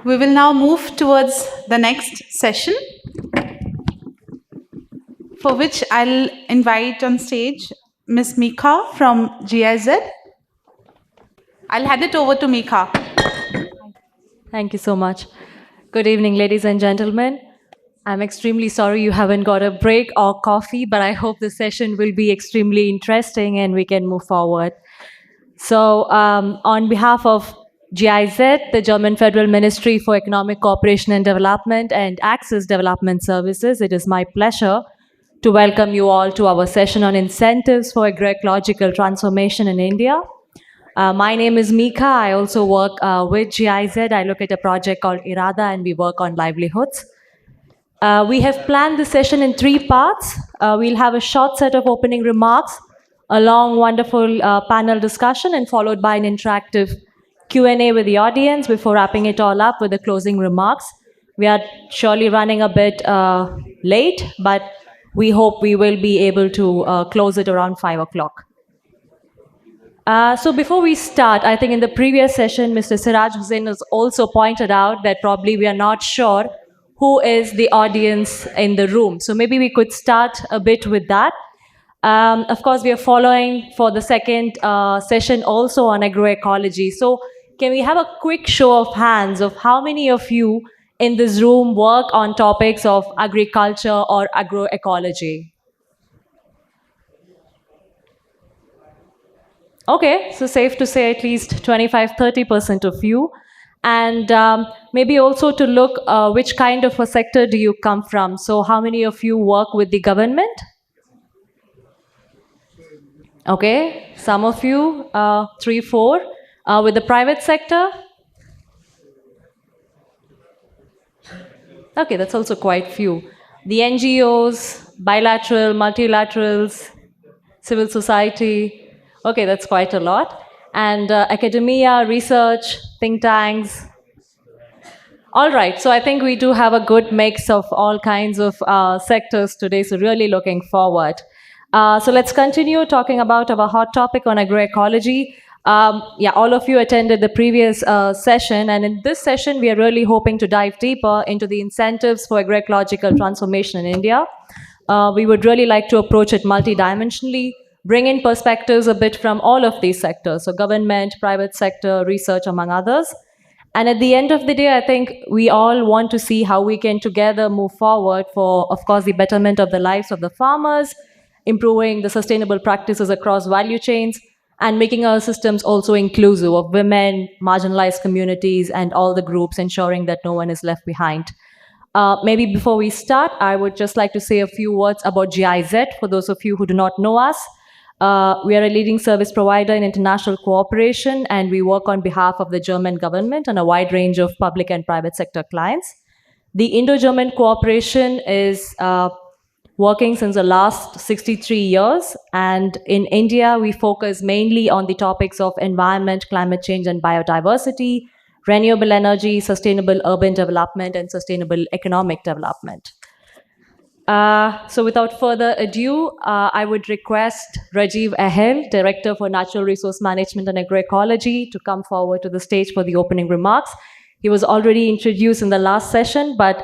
We will now move towards the next session, for which I'll invite on stage Ms. Mika from GIZ. I'll hand it over to Mika. Thank you so much. Good evening, ladies and gentlemen. I'm extremely sorry you haven't got a break or coffee, but I hope the session will be extremely interesting and we can move forward. So, on behalf of GIZ, the German Federal Ministry for Economic Cooperation and Development and Access Development Services, it is my pleasure to welcome you all to our session on incentives for agroecological transformation in India. My name is Mika. I also work with GIZ. I look at a project called Irada and we work on livelihoods. We have planned the session in three parts. We'll have a short set of opening remarks, a long, wonderful panel discussion, and followed by an interactive Q&A with the audience before wrapping it all up with the closing remarks. We are surely running a bit late, but we hope we will be able to close it around 5 o'clock. So before we start, I think in the previous session, Mr. Siraj Hussain has also pointed out that probably we are not sure who is the audience in the room. So maybe we could start a bit with that. Of course, we are following for the second session also on agroecology. So can we have a quick show of hands of how many of you in this room work on topics of agriculture or agroecology? Okay, so safe to say at least 25-30% of you. And maybe also to look which kind of a sector do you come from? So how many of you work with the government? Okay, some of you, 3, 4. With the private sector? Okay, that's also quite few. The NGOs, bilateral, multilaterals, civil society. Okay, that's quite a lot. And academia, research, think tanks. All right, so I think we do have a good mix of all kinds of sectors today, so really looking forward. So let's continue talking about our hot topic on agroecology. Yeah, all of you attended the previous session, and in this session, we are really hoping to dive deeper into the incentives for agroecological transformation in India. We would really like to approach it multidimensionally, bring in perspectives a bit from all of these sectors, so government, private sector, research, among others. And at the end of the day, I think we all want to see how we can together move forward for, of course, the betterment of the lives of the farmers, improving the sustainable practices across value chains, and making our systems also inclusive of women, marginalized communities, and all the groups, ensuring that no one is left behind. Maybe before we start, I would just like to say a few words about GIZ for those of you who do not know us. We are a leading service provider in international cooperation, and we work on behalf of the German government and a wide range of public and private sector clients. The Indo-German cooperation is working since the last 63 years, and in India, we focus mainly on the topics of environment, climate change, and biodiversity, renewable energy, sustainable urban development, and sustainable economic development. So without further ado, I would request Rajiv Ahel, Director for Natural Resource Management and Agroecology, to come forward to the stage for the opening remarks. He was already introduced in the last session, but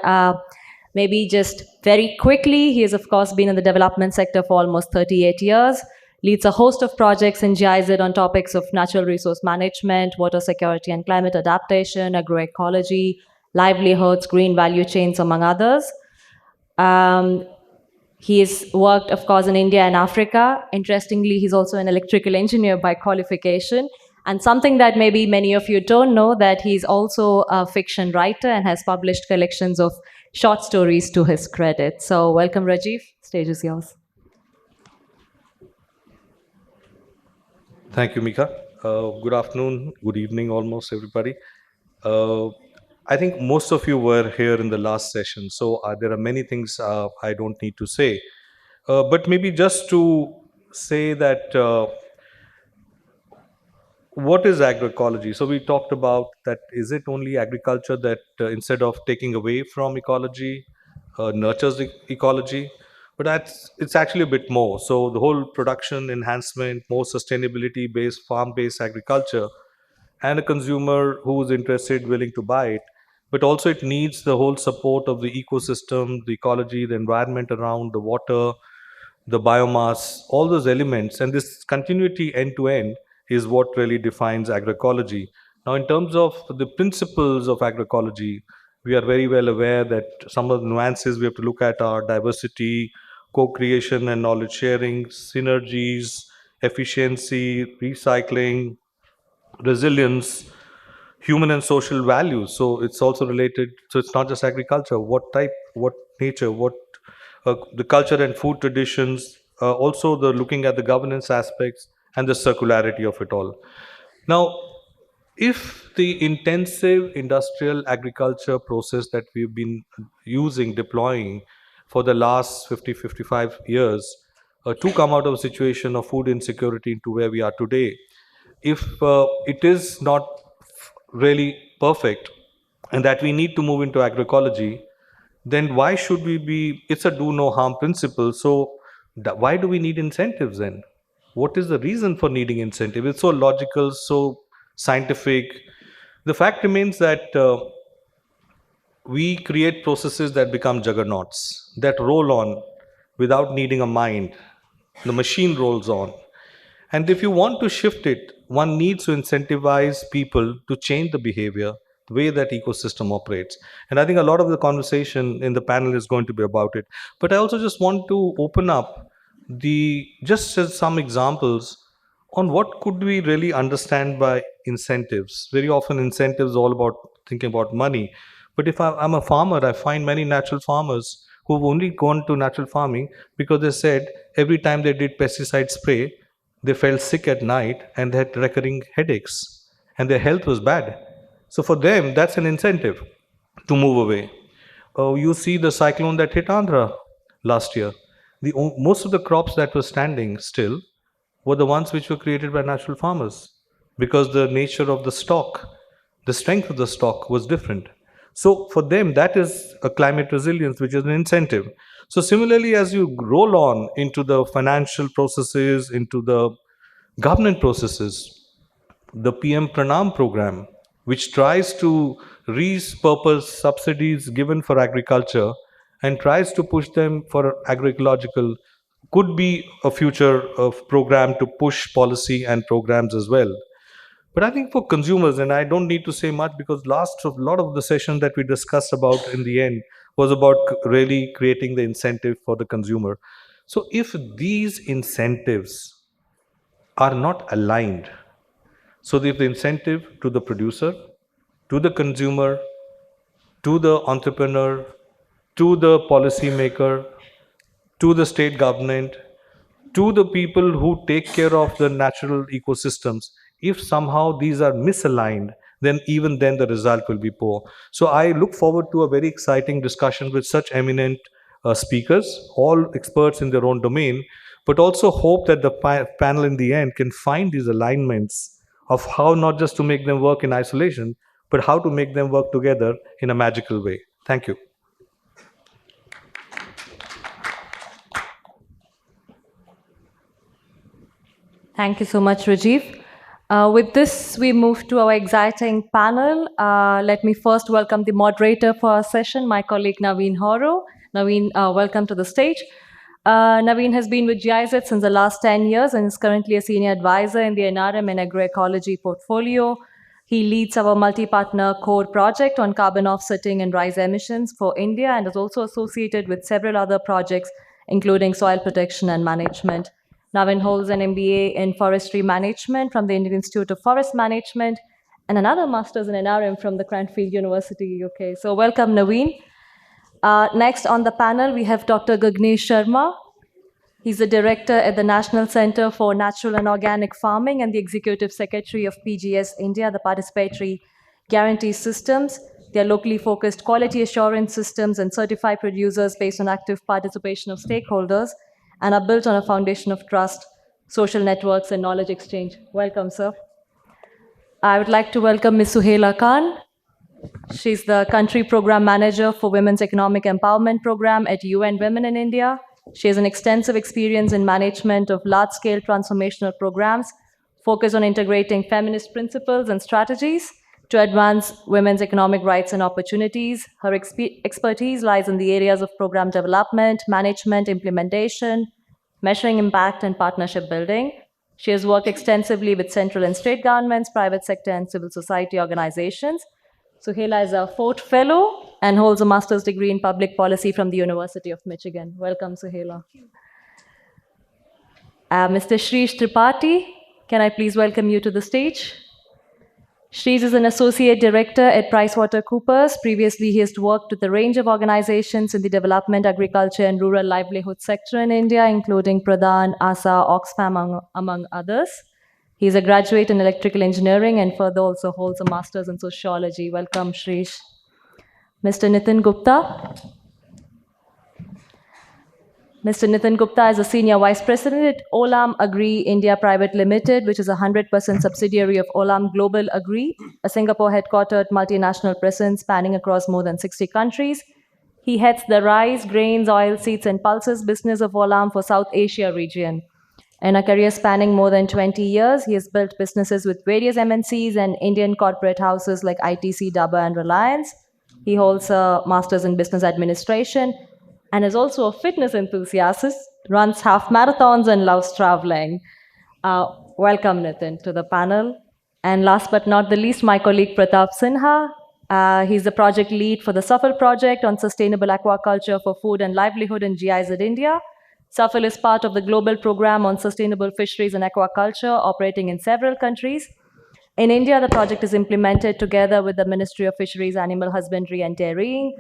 maybe just very quickly, he has of course been in the development sector for almost 38 years, leads a host of projects in GIZ on topics of natural resource management, water security and climate adaptation, agroecology, livelihoods, green value chains, among others. He has worked, of course, in India and Africa. Interestingly, he's also an electrical engineer by qualification. And something that maybe many of you don't know, that he's also a fiction writer and has published collections of short stories to his credit. So welcome, Rajiv. Stage is yours. Thank you, Mika. Good afternoon, good evening, almost everybody. I think most of you were here in the last session, so there are many things I don't need to say. But maybe just to say that what is agroecology? So we talked about that, is it only agriculture that instead of taking away from ecology, nurtures the ecology? But it's actually a bit more. So the whole production enhancement, more sustainability-based, farm-based agriculture, and a consumer who is interested, willing to buy it, but also it needs the whole support of the ecosystem, the ecology, the environment around, the water, the biomass, all those elements. And this continuity end to end is what really defines agroecology. Now, in terms of the principles of agroecology, we are very well aware that some of the nuances we have to look at are diversity, co-creation and knowledge sharing, synergies, efficiency, recycling, resilience, human and social values. So it's also related. So it's not just agriculture. What type, what nature, what the culture and food traditions. Also, the looking at the governance aspects and the circularity of it all. Now, if the intensive industrial agriculture process that we've been using, deploying for the last 50, 55 years, to come out of a situation of food insecurity into where we are today, if it is not really perfect and that we need to move into agroecology, then why should we be, it's a do no harm principle. So why do we need incentives then? What is the reason for needing incentive? It's so logical, so scientific. The fact remains that we create processes that become juggernauts, that roll on without needing a mind. The machine rolls on. And if you want to shift it, one needs to incentivize people to change the behavior, the way that ecosystem operates. And I think a lot of the conversation in the panel is going to be about it. But I also just want to open up just as some examples on what could we really understand by incentives. Very often incentives all about thinking about money. But if I'm a farmer, I find many natural farmers who've only gone to natural farming because they said every time they did pesticide spray, they felt sick at night and they had recurring headaches and their health was bad. So for them, that's an incentive to move away. Oh, you see the cyclone that hit Andhra last year. Most of the crops that were standing still were the ones which were created by natural farmers because the nature of the stock, the strength of the stock was different. So for them, that is a climate resilience, which is an incentive. So similarly, as you roll on into the financial processes, into the government processes, the PM Pranam program, which tries to repurpose subsidies given for agriculture and tries to push them for agroecological, could be a future of program to push policy and programs as well. But I think for consumers, and I don't need to say much because last of lot of the session that we discussed about in the end was about really creating the incentive for the consumer. So if these incentives are not aligned, so if the incentive to the producer, to the consumer, to the entrepreneur, to the policymaker, to the state government, to the people who take care of the natural ecosystems, if somehow these are misaligned, then even then the result will be poor. So I look forward to a very exciting discussion with such eminent speakers, all experts in their own domain, but also hope that the panel in the end can find these alignments of how not just to make them work in isolation, but how to make them work together in a magical way. Thank you. Thank you so much, Rajiv. With this, we move to our exciting panel. Let me first welcome the moderator for our session, my colleague Naveen Horo. Naveen, welcome to the stage. Naveen has been with GIZ since the last 10 years and is currently a senior advisor in the NRM and agroecology portfolio. He leads our multi-partner core project on carbon offsetting and rise emissions for India and is also associated with several other projects, including soil protection and management. Naveen holds an MBA in forestry management from the Indian Institute of Forest Management and another master's in NRM from the Cranfield University, UK. So welcome, Naveen. Next on the panel, we have Dr. Gagnesh Sharma. He's the director at the National Center for Natural and Organic Farming and the executive secretary of PGS India, the Participatory Guarantee Systems. They are locally focused quality assurance systems and certify producers based on active participation of stakeholders and are built on a foundation of trust, social networks, and knowledge exchange. Welcome, sir. I would like to welcome Ms. Suhaila Khan. She's the country program manager for Women's Economic Empowerment Program at UN Women in India. She has an extensive experience in management of large-scale transformational programs focused on integrating feminist principles and strategies to advance women's economic rights and opportunities. Her expertise lies in the areas of program development, management, implementation, measuring impact, and partnership building. She has worked extensively with central and state governments, private sector, and civil society organizations. Suhaila is a Ford Fellow and holds a master's degree in public policy from the University of Michigan. Welcome, Suhaila. Mr. Shreesh Tripathi, can I please welcome you to the stage? Shreesh is an associate director at PricewaterhouseCoopers. Previously, he has worked with a range of organizations in the development, agriculture, and rural livelihood sector in India, including Pradhan, ASA, Oxfam, among others. He is a graduate in electrical engineering and further also holds a master's in sociology. Welcome, Shreesh. Mr. Nitin Gupta. Mr. Nitin Gupta is a senior vice president at Olam Agri India Private Limited, which is a 100% subsidiary of Olam Global Agri, a Singapore headquartered multinational presence spanning across more than 60 countries. He heads the rice, grains, oil, seeds, and pulses business of Olam for South Asia region. In a career spanning more than 20 years, he has built businesses with various MNCs and Indian corporate houses like ITC, Dabur, and Reliance. He holds a master's in business administration and is also a fitness enthusiast, runs half marathons, and loves traveling. Welcome, Nitin, to the panel. And last but not the least, my colleague Pratap Sinha. He's the project lead for the SAFL project on sustainable aquaculture for food and livelihood in GIZ India. SAFL is part of the global program on sustainable fisheries and aquaculture operating in several countries. In India, the project is implemented together with the Ministry of Fisheries, Animal Husbandry and Dairying,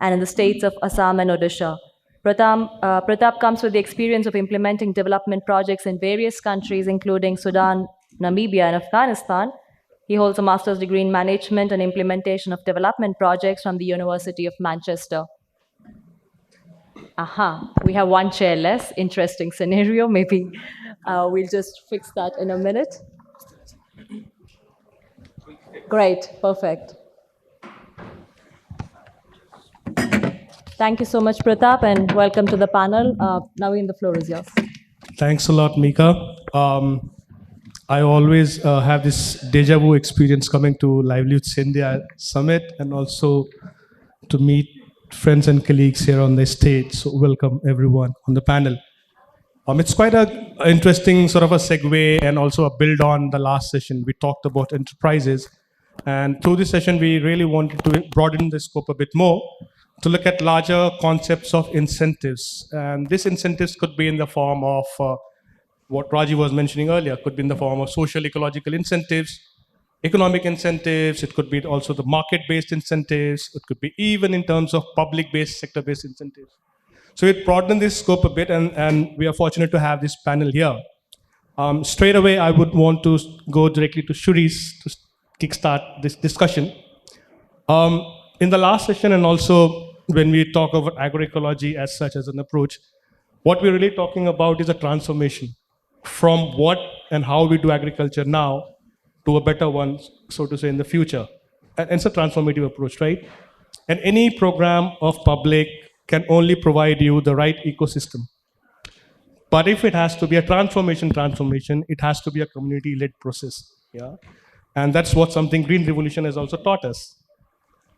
and in the states of Assam and Odisha. Pratap comes with the experience of implementing development projects in various countries, including Sudan, Namibia, and Afghanistan. He holds a master's degree in management and implementation of development projects from the University of Manchester. We have one chair less. Interesting scenario. Maybe we'll just fix that in a minute. Great, perfect. Thank you so much, Pratap, and welcome to the panel. Naveen, the floor is yours. Thanks a lot, Mika. I always have this deja vu experience coming to Livelihoods India Summit and also to meet friends and colleagues here on the stage. So welcome everyone on the panel. It's quite an interesting sort of a segue and also a build on the last session. We talked about enterprises. And through this session, we really wanted to broaden the scope a bit more to look at larger concepts of incentives. And these incentives could be in the form of what Raji was mentioning earlier, could be in the form of social ecological incentives, economic incentives, it could be also the market-based incentives, it could be even in terms of public-based, sector-based incentives. So it broadened this scope a bit, and we are fortunate to have this panel here. Straight away, I would want to go directly to Shuri's to kickstart this discussion. In the last session, and also when we talk about agroecology as such as an approach, what we're really talking about is a transformation from what and how we do agriculture now to a better one, so to say, in the future. And it's a transformative approach, right? And any program of public can only provide you the right ecosystem. But if it has to be a transformation, it has to be a community-led process. Yeah, and that's what something Green Revolution has also taught us.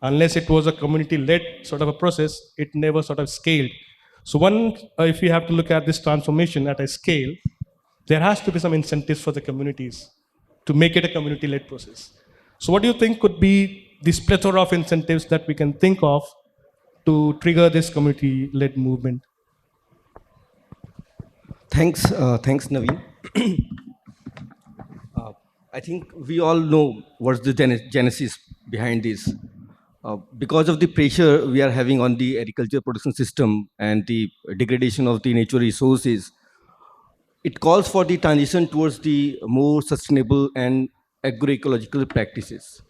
Unless it was a community-led sort of a process, it never sort of scaled. So if you have to look at this transformation at a scale, there has to be some incentives for the communities to make it a community-led process. So what do you think could be this plethora of incentives that we can think of to trigger this community-led movement? Thanks, Naveen. I think we all know what's the genesis behind this. Because of the pressure we are having on the agriculture production system and the degradation of the natural resources, it calls for the transition towards the more sustainable and agroecological practices.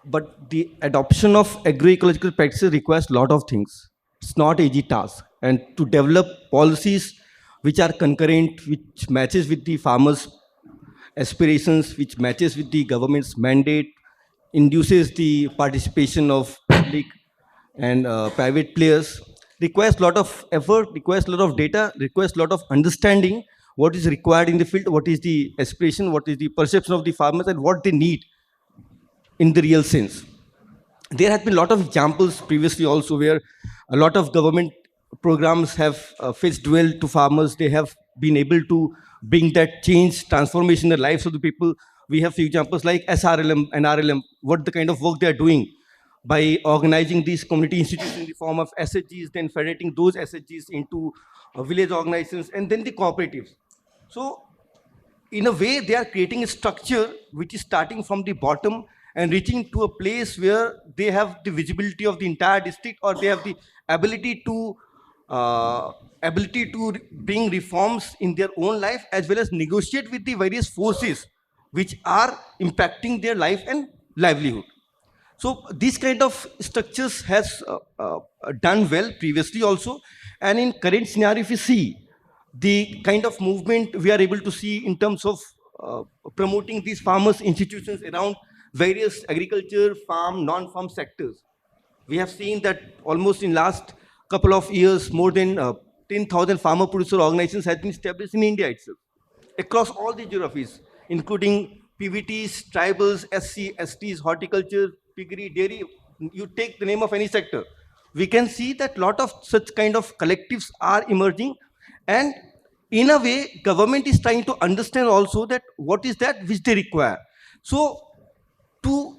But the adoption of agroecological practices requires a lot of things. It's not an easy task. And to develop policies which are concurrent, which matches with the farmers' aspirations, which matches with the government's mandate, induces the participation of public and private players, requires a lot of effort, requires a lot of data, requires a lot of understanding what is required in the field, what is the aspiration, what is the perception of the farmers, and what they need. in the real sense. There has been a lot of examples previously also where a lot of government programs have fetched well to farmers. They have been able to bring that change, transformation in the lives of the people. We have few examples like SRLM and RLM, what the kind of work they are doing by organizing these community institutions in the form of SHGs, then federating those SHGs into village organizations, and then the cooperatives. So in a way, they are creating a structure which is starting from the bottom and reaching to a place where they have the visibility of the entire district, or they have the ability to uh, bring reforms in their own life, as well as negotiate with the various forces which are impacting their life and livelihood. So these kind of structures has done well previously also, and in current scenario, if you see the kind of movement we are able to see in terms of promoting these farmers institutions around various agriculture, farm, non-farm sectors, we have seen that almost in last couple of years, more than 10,000 farmer producer organizations have been established in India itself, across all the geographies, including PVTs, tribals, SC, STs, horticulture, piggery, dairy. You take the name of any sector. We can see that lot of such kind of collectives are emerging, and in a way, government is trying to understand also that what is that which they require. So to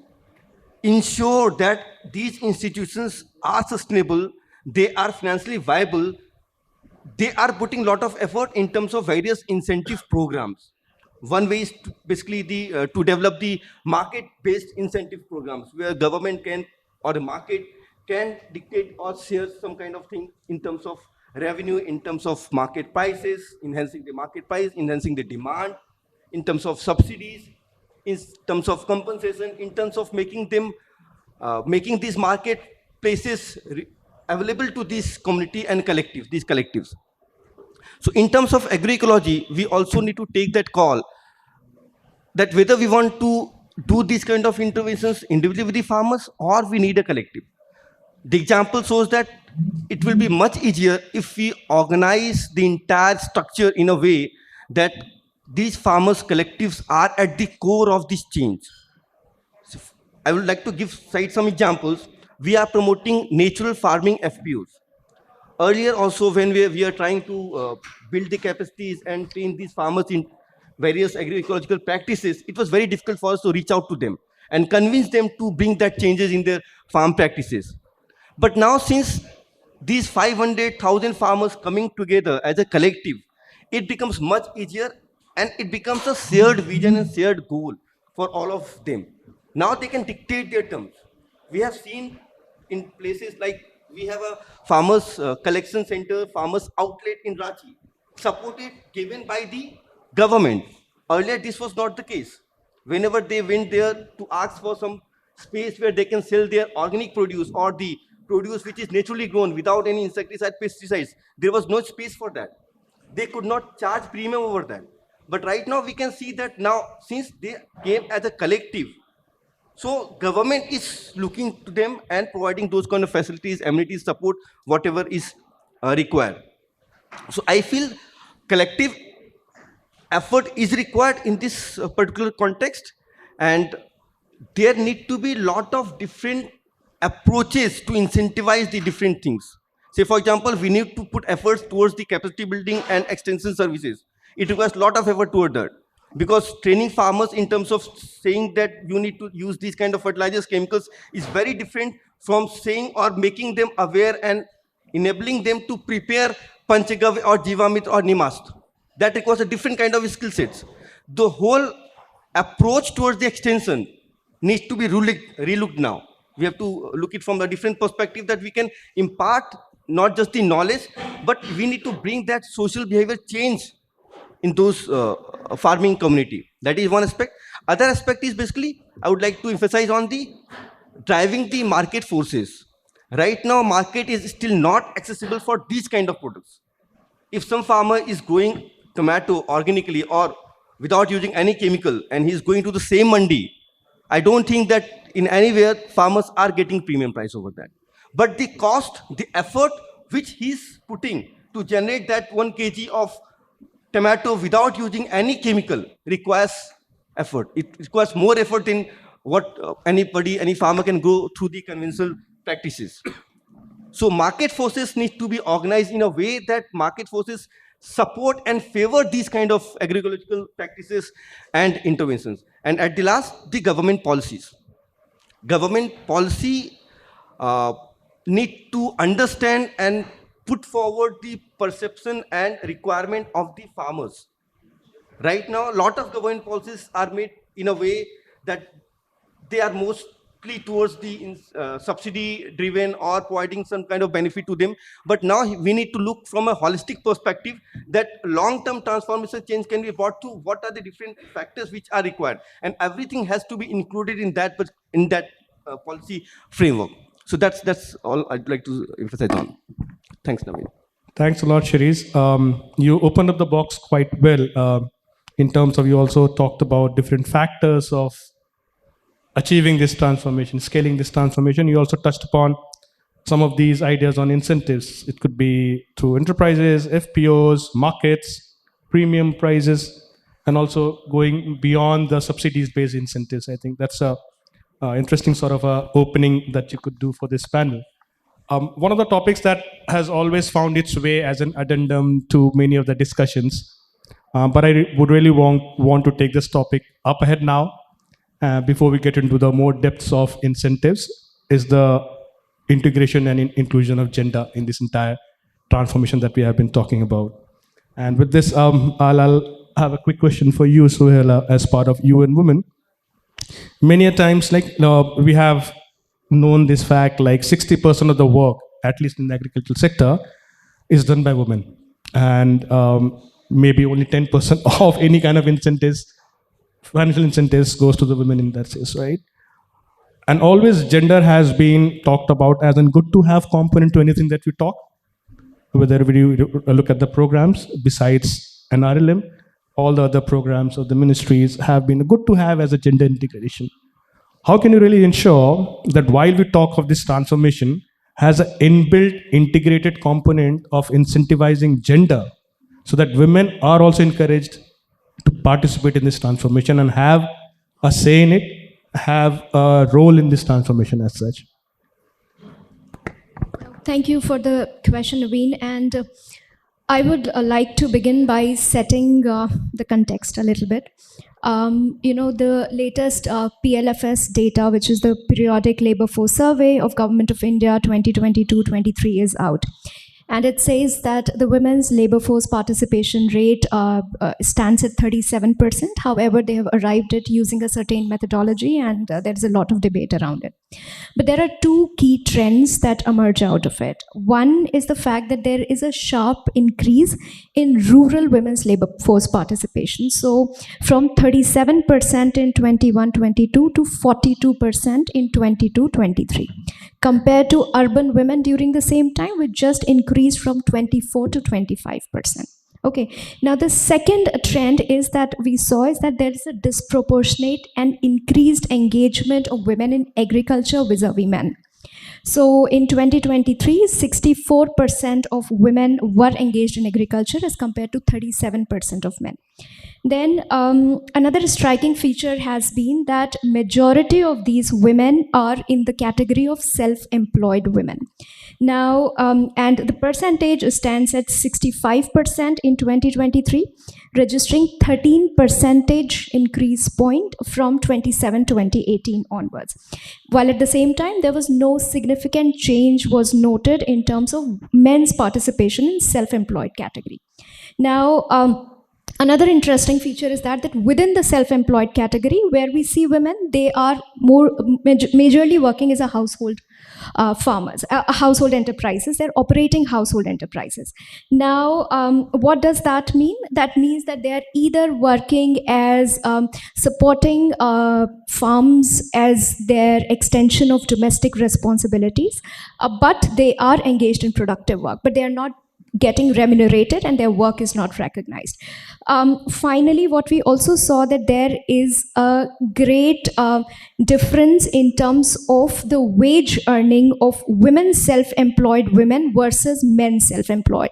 ensure that these institutions are sustainable, they are financially viable, they are putting a lot of effort in terms of various incentive programs. One way is to basically to develop the market-based incentive programs where government can, or the market can dictate or share some kind of thing in terms of revenue, in terms of market prices, enhancing the market price, enhancing the demand, in terms of subsidies, in terms of compensation, in terms of making them, making these marketplaces available to this community and collectives, these collectives. So in terms of agroecology, we also need to take that call that whether we want to do these kind of interventions individually with the farmers, or we need a collective. The example shows that it will be much easier if we organize the entire structure in a way that these farmers collectives are at the core of this change. So I would like to cite some examples. We are promoting natural farming FPOs. Earlier also, when we are trying to build the capacities and train these farmers in various agroecological practices, it was very difficult for us to reach out to them and convince them to bring that changes in their farm practices. But now, since these 500,000 farmers coming together as a collective, it becomes much easier, and it becomes a shared vision and shared goal for all of them. Now they can dictate their terms. We have seen in places like, we have a farmers collection center, farmers outlet in Ranchi, supported, given by the government. Earlier, this was not the case. Whenever they went there to ask for some space where they can sell their organic produce or the produce which is naturally grown without any insecticide, pesticides, there was no space for that. They could not charge premium over that. But right now, we can see that now, since they came as a collective, so government is looking to them and providing those kind of facilities, amenities, support, whatever is required. So I feel collective effort is required in this particular context, and there need to be lot of different approaches to incentivize the different things. Say, for example, we need to put efforts towards the capacity building and extension services. It requires a lot of effort toward that, because training farmers in terms of saying that you need to use these kind of fertilizers, chemicals, is very different from saying or making them aware and enabling them to prepare panchagav or jivamit or nimast. That requires a different kind of skill sets. The whole approach towards the extension needs to be relooked now. We have to look it from a different perspective, that we can impart not just the knowledge, but we need to bring that social behavior change in those farming community. That is one aspect. Other aspect is basically, I would like to emphasize on the driving the market forces. Right now, market is still not accessible for these kind of products. If some farmer is growing tomato organically or without using any chemical, and he's going to the same mandi, I don't think that in anywhere farmers are getting premium price over that. But the cost, the effort which he's putting to generate that 1 kg of tomato without using any chemical requires effort. It requires more effort in what any farmer can go through the conventional practices. So market forces need to be organized in a way that market forces support and favor these kind of agroecological practices and interventions. And at the last, the government policies. Government policy uh, need to understand and put forward the perception and requirement of the farmers. Right now, a lot of government policies are made in a way that they are mostly towards the subsidy driven or providing some kind of benefit to them. But now we need to look from a holistic perspective that long-term transformation change can be brought to what are the different factors which are required, and everything has to be included in that, but in that policy framework. So that's all I'd like to emphasize on. Thanks, Naveen. Thanks a lot, Shirish. You opened up the box quite well in terms of you also talked about different factors of achieving this transformation, scaling this transformation. You also touched upon some of these ideas on incentives. It could be through enterprises, FPOs, markets, premium prices, and also going beyond the subsidies-based incentives. I think that's a interesting sort of a opening that you could do for this panel. One of the topics that has always found its way as an addendum to many of the discussions, but I would really want to take this topic up ahead now before we get into the more depths of incentives, is the integration and inclusion of gender in this entire transformation that we have been talking about. And with this, I'll have a quick question for you, Suhaila, as part of UN Women. Many a times, we have known this fact, like 60% of the work, at least in the agricultural sector, is done by women. And maybe only 10% of any kind of incentives, financial incentives, goes to the women in that case, right? And always gender has been talked about as a good to have component to anything that we talk, whether we look at the programs besides NRLM, all the other programs of the ministries have been good to have as a gender integration. How can you really ensure that while we talk of this transformation has an inbuilt integrated component of incentivizing gender so that women are also encouraged to participate in this transformation and have a say in it, have a role in this transformation as such? Thank you for the question, Naveen. And I would like to begin by setting the context a little bit. The latest PLFS data, which is the Periodic Labor Force Survey of Government of India 2022-23 is out. And it says that the women's labor force participation rate stands at 37%. However, they have arrived at using a certain methodology, and there's a lot of debate around it. But there are two key trends that emerge out of it. One is the fact that there is a sharp increase in rural women's labor force participation. So from 37% in 21-22 to 42% in 22-23. Compared to urban women during the same time, which just increased from 24 to 25%. Okay, now the second trend is that we saw is that there is a disproportionate and increased engagement of women in agriculture vis-a-vis men. So in 2023, 64% of women were engaged in agriculture as compared to 37% of men. Then another striking feature has been that majority of these women are in the category of self-employed women. Now, and the percentage stands at 65% in 2023, registering 13 percentage increase point from 2018 onwards. While at the same time, there was no significant change was noted in terms of men's participation in self-employed category. Now, another interesting feature is that within the self-employed category, where we see women, they are more majorly working as a household farmers, household enterprises. They're operating household enterprises. Now, what does that mean? That means that they are either working as supporting farms as their extension of domestic responsibilities, but they are engaged in productive work, but they are not getting remunerated and their work is not recognized. Finally, what we also saw that there is a great difference in terms of the wage earning of women self-employed women versus men self-employed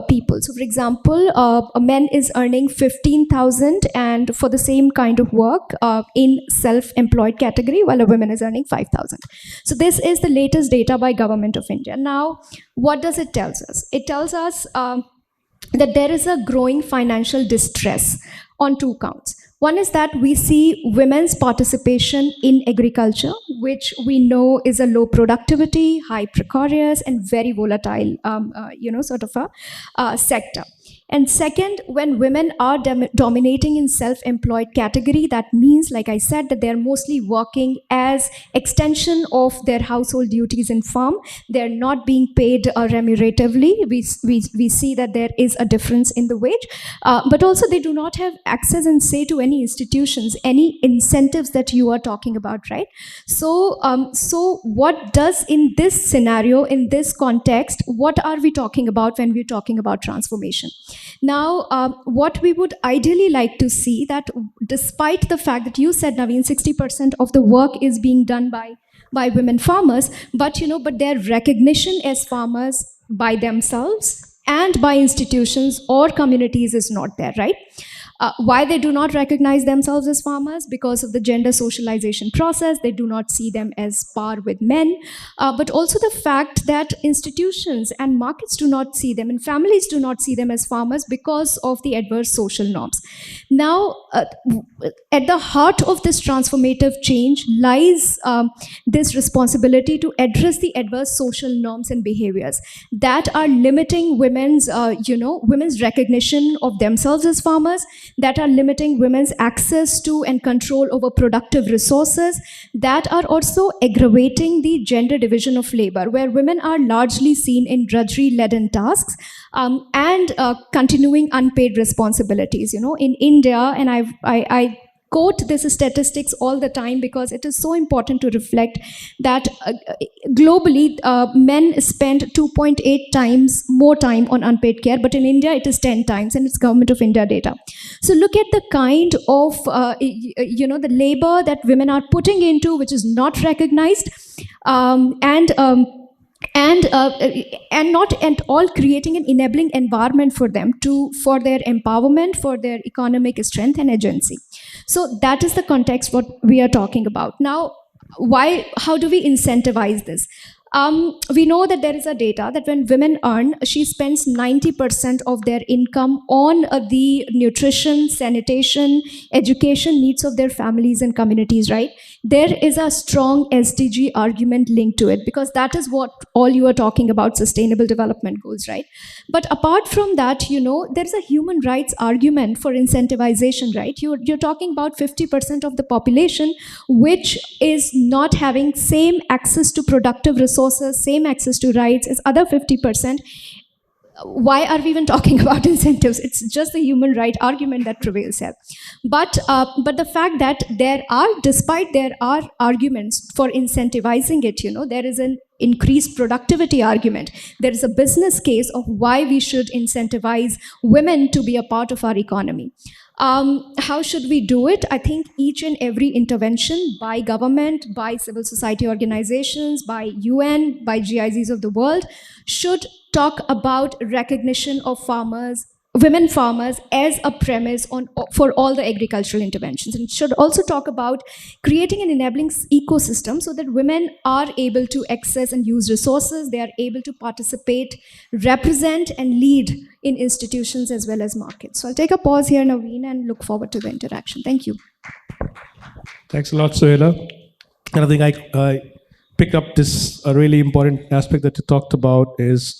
people. So, for example, a man is earning 15,000 and for the same kind of work in self-employed category, while a woman is earning 5,000. So, this is the latest data by Government of India. Now, what does it tell us? It tells us that there is a growing financial distress on two counts. One is that we see women's participation in agriculture, which we know is a low productivity, high precarious, and very volatile, sort of a sector. And second, when women are dominating in self-employed category, that means, like I said, that they're mostly working as extension of their household duties in farm. They're not being paid remuneratively. We see that there is a difference in the wage, but also they do not have access and say to any institutions, any incentives that you are talking about, right? So, so what does in this scenario, in this context, what are we talking about when we're talking about transformation? Now, what we would ideally like to see that despite the fact that you said, Naveen, 60% of the work is being done by women farmers, but their recognition as farmers by themselves and by institutions or communities is not there, right? Why they do not recognize themselves as farmers? Because of the gender socialization process. They do not see them as par with men, but also the fact that institutions and markets do not see them and families do not see them as farmers because of the adverse social norms. Now, at the heart of this transformative change lies this responsibility to address the adverse social norms and behaviors that are limiting women's recognition of themselves as farmers, that are limiting women's access to and control over productive resources, that are also aggravating the gender division of labor, where women are largely seen in drudgery-laden tasks and continuing unpaid responsibilities. In India, and I quote this statistics all the time because it is so important to reflect that globally men spend 2.8 times more time on unpaid care, but in India it is 10 times, and it's Government of India data. So look at the kind of the labor that women are putting into, which is not recognized, and not at all creating an enabling environment for them for their empowerment, for their economic strength and agency. So that is the context what we are talking about. Now, how do we incentivize this? We know that there is a data that when women earn, she spends 90% of their income on the nutrition, sanitation, education needs of their families and communities, right? There is a strong SDG argument linked to it because that is what all you are talking about, sustainable development goals, right? But apart from that, there's a human rights argument for incentivization, right? You're talking about 50% of the population which is not having same access to productive resources, same access to rights as other 50%. Why are we even talking about incentives? It's just the human right argument that prevails here. But the fact that despite there are arguments for incentivizing it, there is an increased productivity argument. There is a business case of why we should incentivize women to be a part of our economy. How should we do it? I think each and every intervention by government, by civil society organizations, by UN, by GIZs of the world should talk about recognition of women farmers as a premise for all the agricultural interventions. And should also talk about creating an enabling ecosystem so that women are able to access and use resources, they are able to participate, represent, and lead in institutions as well as markets. So I'll take a pause here, Naveen, and look forward to the interaction. Thank you. Thanks a lot, Suhaila. And I think I pick up this a really important aspect that you talked about is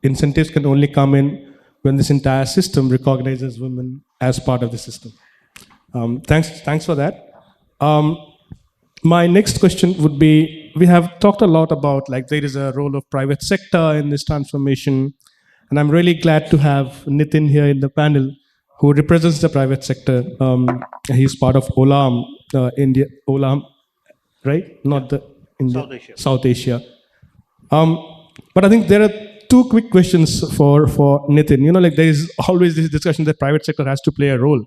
incentives can only come in when this entire system recognizes women as part of the system. Thanks for that. My next question would be, we have talked a lot about there is a role of private sector in this transformation, and I'm really glad to have Nitin here in the panel who represents the private sector. He's part of Olam, India, Olam, right? Not the India, South Asia. But I think there are two quick questions for Nitin. Like there is always this discussion that private sector has to play a role.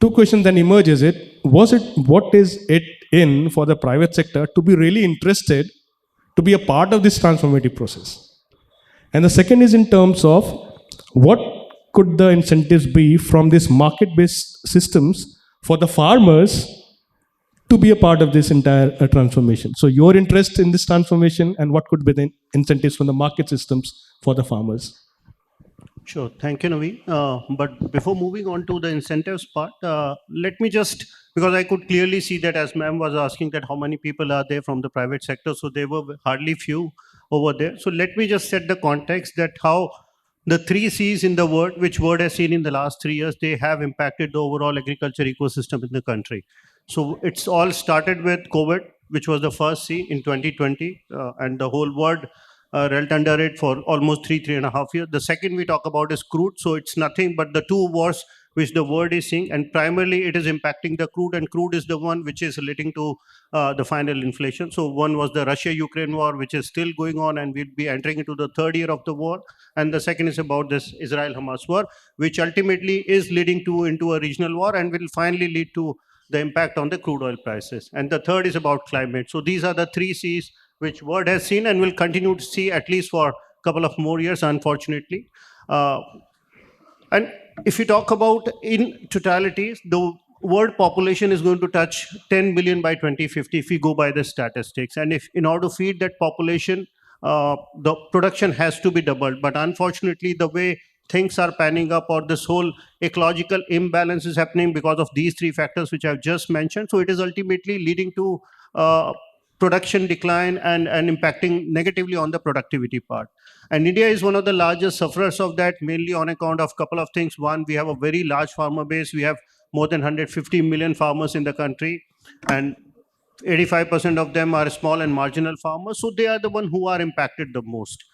Two questions then emerges: what is it in for the private sector to be really interested to be a part of this transformative process? And the second is in terms of what could the incentives be from these market-based systems for the farmers to be a part of this entire transformation. So your interest in this transformation and what could be the incentives from the market systems for the farmers? Sure. Thank you, Naveen. But before moving on to the incentives part, let me just, because I could clearly see that as ma'am was asking that how many people are there from the private sector. So there were hardly few over there. So let me just set the context that how the three C's in the word, which word has seen in the last 3 years, they have impacted the overall agriculture ecosystem in the country. So it's all started with COVID, which was the first C in 2020, and the whole world dwelt under it for almost 3.5 years. The second we talk about is crude. So it's nothing but the two wars which the world is seeing, and primarily it is impacting the crude, and crude is the one which is leading to the final inflation. So one was the Russia-Ukraine war, which is still going on, and we'll be entering into the third year of the war. And the second is about this Israel-Hamas war, which ultimately is leading to into a regional war and will finally lead to the impact on the crude oil prices. And the third is about climate. So these are the three C's which world has seen and will continue to see at least for a couple of more years, unfortunately. And if you talk about in totality, the world population is going to touch 10 billion by 2050 if we go by the statistics. And if in order to feed that population, the production has to be doubled. But unfortunately, the way things are panning up, or this whole ecological imbalance is happening because of these three factors which I've just mentioned. So it is ultimately leading to production decline and impacting negatively on the productivity part. And India is one of the largest sufferers of that, mainly on account of a couple of things. One, we have a very large farmer base. We have more than 150 million farmers in the country, and 85% of them are small and marginal farmers. So they are the one who are impacted the most.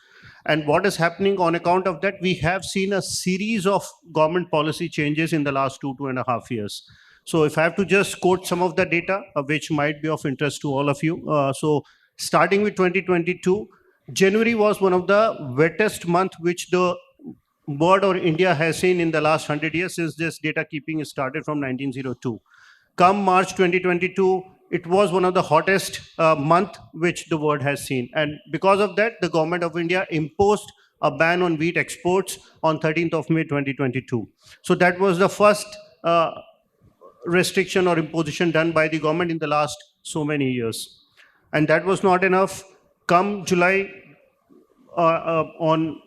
And what is happening on account of that, we have seen a series of government policy changes in the last 2.5 years. So if I have to just quote some of the data, which might be of interest to all of you. So starting with 2022, January was one of the wettest month which the world or India has seen in the last 100 years since this data keeping started from 1902. Come March 2022, it was one of the hottest month which the world has seen. And because of that, the government of India imposed a ban on wheat exports on 13th of May 2022. So that was the first restriction or imposition done by the government in the last so many years. And that was not enough. Come July, on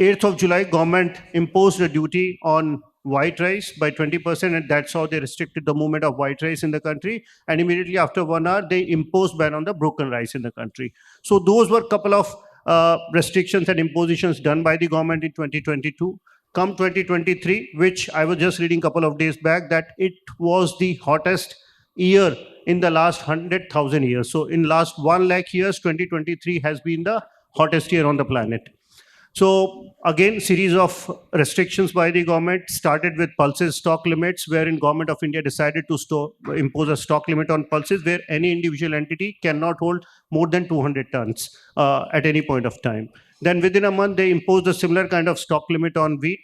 8th of July, government imposed a duty on white rice by 20%, and that's how they restricted the movement of white rice in the country. And immediately after 1 hour, they imposed ban on the broken rice in the country. So those were a couple of restrictions and impositions done by the government in 2022. Come 2023, which I was just reading a couple of days back, that it was the hottest year in the last 100,000 years. So in last 1 lakh years, 2023 has been the hottest year on the planet. So again, series of restrictions by the government started with pulses stock limits, wherein government of India decided to impose a stock limit on pulses where any individual entity cannot hold more than 200 tons at any point of time. Then within a month, they imposed a similar kind of stock limit on wheat.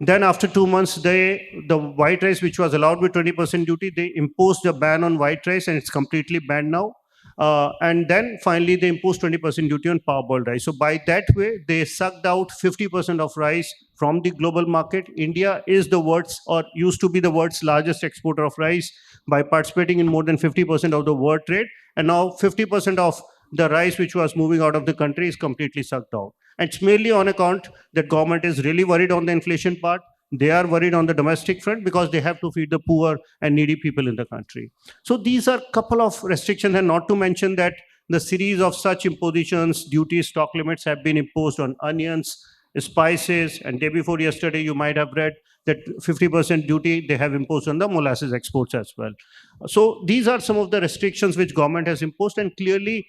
Then after 2 months, the white rice, which was allowed with 20% duty, they imposed a ban on white rice, and it's completely banned now. And then finally, they imposed 20% duty on parboiled rice. So by that way, they sucked out 50% of rice from the global market. India is the world's, or used to be the world's largest exporter of rice by participating in more than 50% of the world trade. And now 50% of the rice which was moving out of the country is completely sucked out. And it's mainly on account that government is really worried on the inflation part. They are worried on the domestic front because they have to feed the poor and needy people in the country. So these are a couple of restrictions, and not to mention that the series of such impositions, duties, stock limits have been imposed on onions, spices, and day before yesterday, you might have read that 50% duty they have imposed on the molasses exports as well. So these are some of the restrictions which government has imposed, and clearly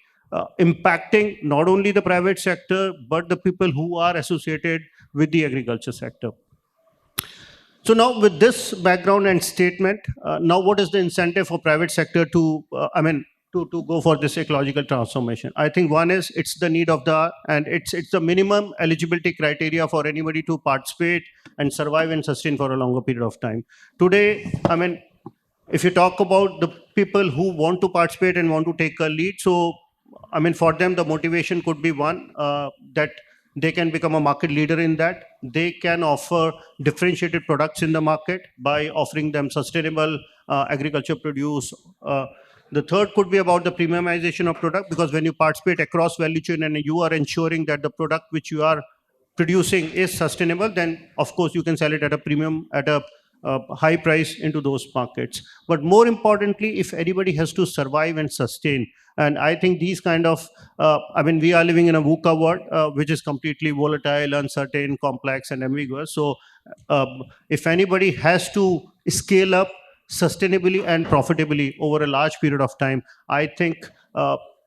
impacting not only the private sector, but the people who are associated with the agriculture sector. So now with this background and statement, now what is the incentive for private sector to, to go for this ecological transformation. I think one is it's the need of the hour, and it's the minimum eligibility criteria for anybody to participate and survive and sustain for a longer period of time. Today, I mean, if you talk about the people who want to participate and want to take a lead, so I mean, for them, the motivation could be one that they can become a market leader in that. They can offer differentiated products in the market by offering them sustainable agriculture produce. The third could be about the premiumization of product, because when you participate across value chain and you are ensuring that the product which you are producing is sustainable, then of course you can sell it at a premium, at a high price into those markets. But more importantly, if anybody has to survive and sustain, and I think these kind of, I mean, we are living in a VUCA world, which is completely volatile, uncertain, complex, and ambiguous. So if anybody has to scale up sustainably and profitably over a large period of time, I think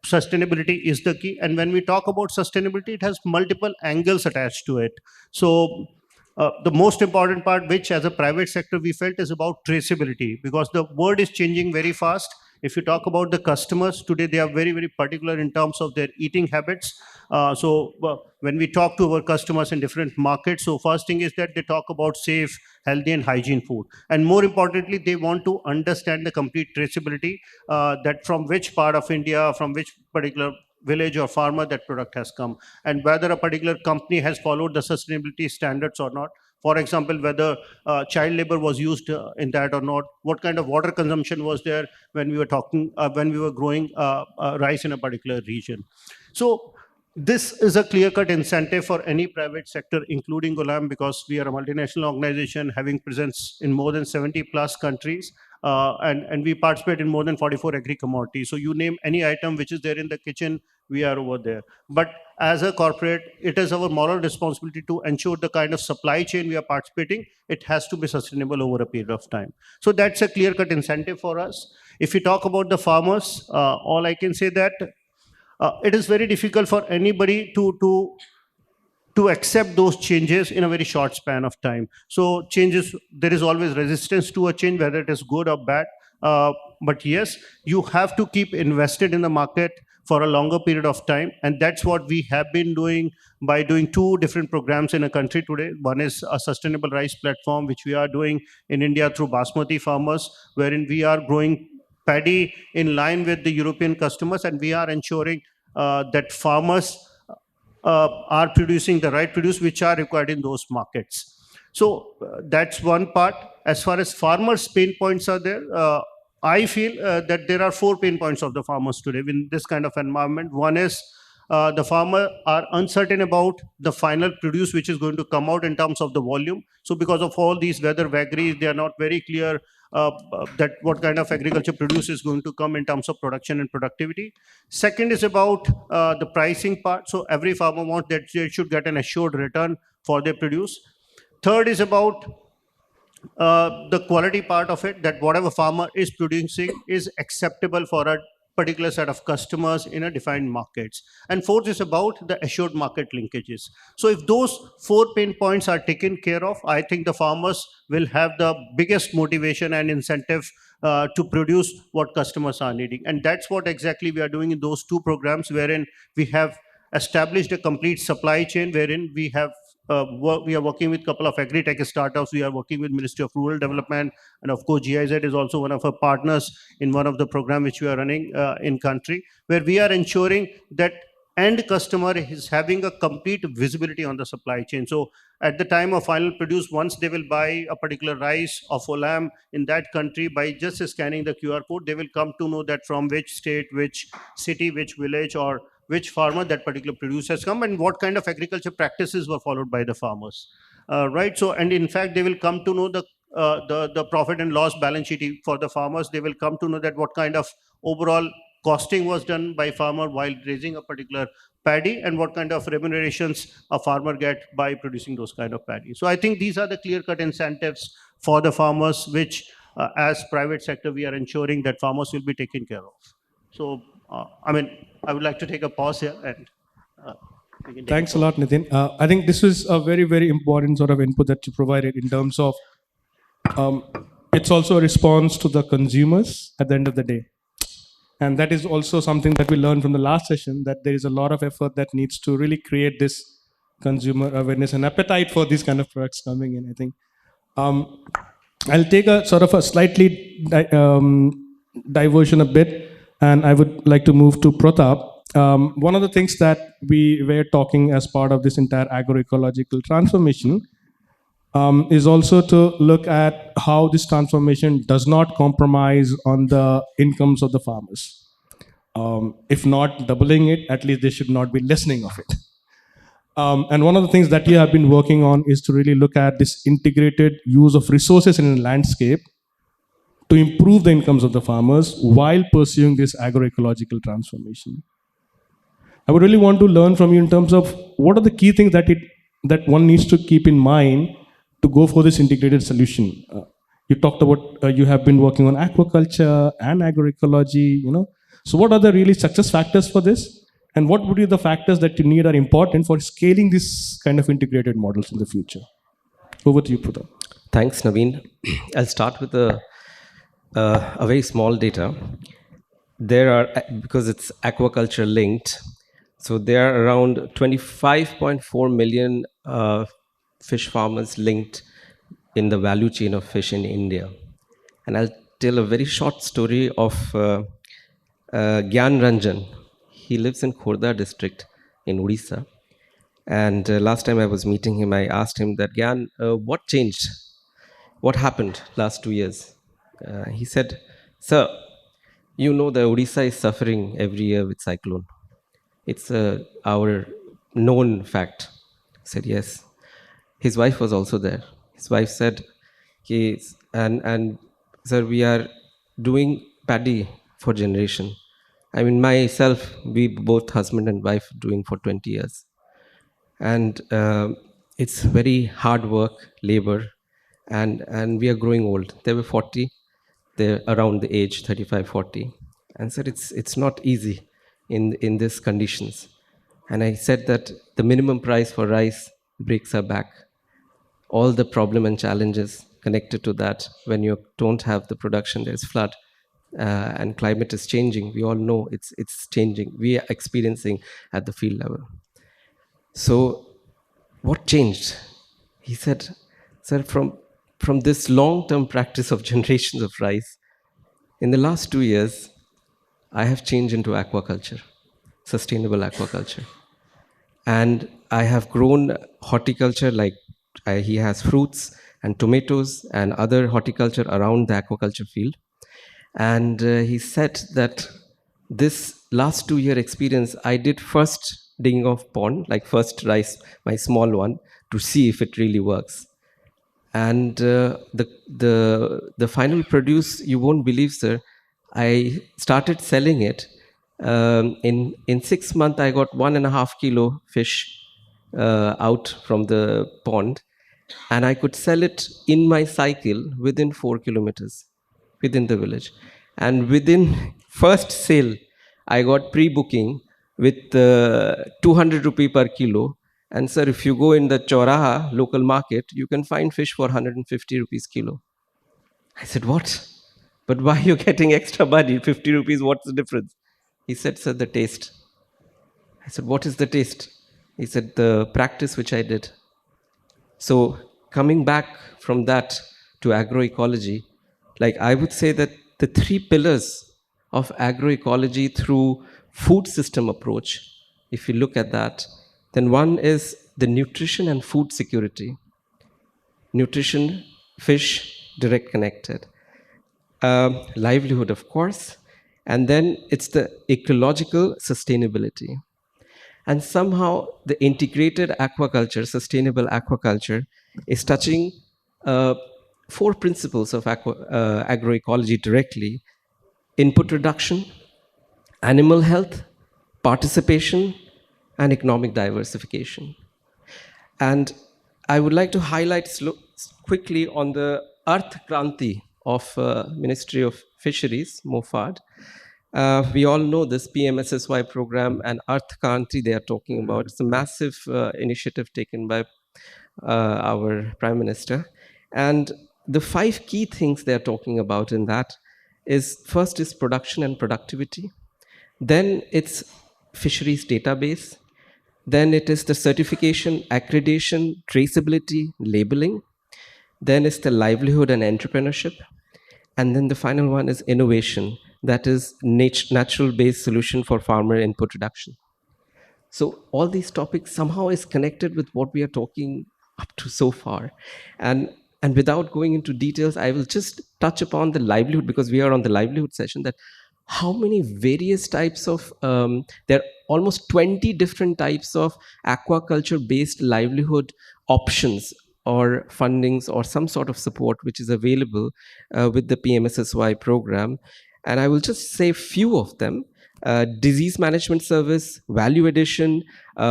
sustainability is the key. And when we talk about sustainability, it has multiple angles attached to it. So the most important part, which as a private sector we felt, is about traceability, because the world is changing very fast. If you talk about the customers today, they are very, very particular in terms of their eating habits. When we talk to our customers in different markets, so first thing is that they talk about safe, healthy, and hygiene food. And more importantly, they want to understand the complete traceability, that from which part of India, from which particular village or farmer that product has come, and whether a particular company has followed the sustainability standards or not. For example, whether child labor was used in that or not, what kind of water consumption was there when we were talking, when we were growing rice in a particular region. So this is a clear-cut incentive for any private sector, including Gulam, because we are a multinational organization having presence in more than 70 plus countries, and we participate in more than 44 agri-commodities. So you name any item which is there in the kitchen, we are over there. But as a corporate, it is our moral responsibility to ensure the kind of supply chain we are participating, it has to be sustainable over a period of time. So that's a clear-cut incentive for us. If you talk about the farmers, all I can say that it is very difficult for anybody to accept those changes in a very short span of time. So changes, there is always resistance to a change, whether it is good or bad. But yes, you have to keep invested in the market for a longer period of time. And that's what we have been doing by doing two different programs in a country today. One is a sustainable rice platform, which we are doing in India through basmati farmers, wherein we are growing paddy in line with the European customers, and we are ensuring that farmers are producing the right produce which are required in those markets. So that's one part. As far as farmers' pain points are there, I feel that there are 4 pain points of the farmers today in this kind of environment. One is the farmer are uncertain about the final produce which is going to come out in terms of the volume. So because of all these weather vagaries, they are not very clear that what kind of agriculture produce is going to come in terms of production and productivity. Second is about the pricing part. So every farmer wants that they should get an assured return for their produce. Third is about the quality part of it, that whatever farmer is producing is acceptable for a particular set of customers in a defined markets. And fourth is about the assured market linkages. So if those 4 pain points are taken care of, I think the farmers will have the biggest motivation and incentive to produce what customers are needing. And that's what exactly we are doing in those 2 programs, wherein we have established a complete supply chain, wherein we have we are working with a couple of agri-tech startups. We are working with Ministry of Rural Development, and of course GIZ is also one of our partners in one of the programs which we are running in country, where we are ensuring that end customer is having a complete visibility on the supply chain. So at the time of final produce, once they will buy a particular rice or lamb in that country, by just scanning the QR code, they will come to know that from which state, which city, which village, or which farmer that particular produce has come, and what kind of agriculture practices were followed by the farmers, right? So, and in fact, they will come to know the profit and loss balance sheet for the farmers. They will come to know that what kind of overall costing was done by farmer while raising a particular paddy, and what kind of remunerations a farmer get by producing those kind of paddy. So I think these are the clear-cut incentives for the farmers, which as private sector, we are ensuring that farmers will be taken care of. So, I mean, I would like to take a pause here and we can take Thanks a lot, Nitin. I think this was a very, very important sort of input that you provided in terms of it's also a response to the consumers at the end of the day. And that is also something that we learned from the last session, that there is a lot of effort that needs to really create this consumer awareness and appetite for these kind of products coming in, I think. I'll take a sort of a slightly diversion a bit, and I would like to move to Pratap. One of the things that we were talking as part of this entire agroecological transformation is also to look at how this transformation does not compromise on the incomes of the farmers. If not doubling it, at least they should not be lessening of it. And one of the things that you have been working on is to really look at this integrated use of resources in a landscape to improve the incomes of the farmers while pursuing this agroecological transformation. I would really want to learn from you in terms of what are the key things that one needs to keep in mind to go for this integrated solution. You talked about you have been working on aquaculture and agroecology. So what are the really success factors for this, and what would be the factors that you need are important for scaling this kind of integrated models in the future? Over to you, Pratap. Thanks, Naveen. I'll start with a very small data. There are, because it's aquaculture linked, so there are around 25.4 million fish farmers linked in the value chain of fish in India. And I'll tell a very short story of Gyan Ranjan. He lives in Khorda district in Odisha. And last time I was meeting him, I asked him that, Gyan, what changed? What happened last 2 years? He said, sir, you know the Odisha is suffering every year with cyclone. It's our known fact. I said, yes. His wife was also there. His wife said, and sir, we are doing paddy for generation. I mean, myself, we both husband and wife doing for 20 years. And it's very hard work, labor, and we are growing old. They were 40, they're around the age 35, 40. And said it's not easy in these conditions. And I said that the minimum price for rice breaks our back. All the problem and challenges connected to that, when you don't have the production, there's flood, and climate is changing. We all know it's changing. We are experiencing at the field level. So what changed? He said, sir, from this long-term practice of generations of rice, in the last 2 years, I have changed into aquaculture, sustainable aquaculture. And I have grown horticulture, like he has fruits and tomatoes and other horticulture around the aquaculture field. And he said that this last 2 year experience, I did first digging of pond, like first rice, my small one, to see if it really works. And the final produce, you won't believe, sir, I started selling it. In 6 months, I got 1.5 kilo fish out from the pond, and I could sell it in my cycle within 4 kilometers within the village. And within first sale, I got pre-booking with 200 rupee per kilo. And sir, if you go in the Choraha local market, you can find fish for 150 rupees kilo. I said, what? But why are you getting extra money? 50 rupees, what's the difference? He said, sir, the taste. I said, what is the taste? He said, the practice which I did. So coming back from that to agroecology, like I would say that the 3 pillars of agroecology through food system approach, if you look at that, then one is the nutrition and food security. Nutrition, fish, direct connected. Livelihood, of course. And then it's the ecological sustainability. And somehow the integrated aquaculture, sustainable aquaculture, is touching 4 principles of agroecology directly: input reduction, animal health, participation, and economic diversification. And I would like to highlight quickly on the Earth Kranti of Ministry of Fisheries, MOFAD. We all know this PMSSY program and Earth Kranti they are talking about. It's a massive initiative taken by our Prime Minister. And the 5 key things they are talking about in that is first is production and productivity, then it's fisheries database, then it is the certification, accreditation, traceability, labeling, then it's the livelihood and entrepreneurship, and then the final one is innovation, that is natural based solution for farmer input reduction. So all these topics somehow is connected with what we are talking up to so far. And without going into details, I will just touch upon the livelihood, because we are on the livelihood session, that how many various types of there are almost 20 different types of aquaculture based livelihood options or fundings or some sort of support which is available with the PMSSY program. And I will just say few of them: disease management service, value addition,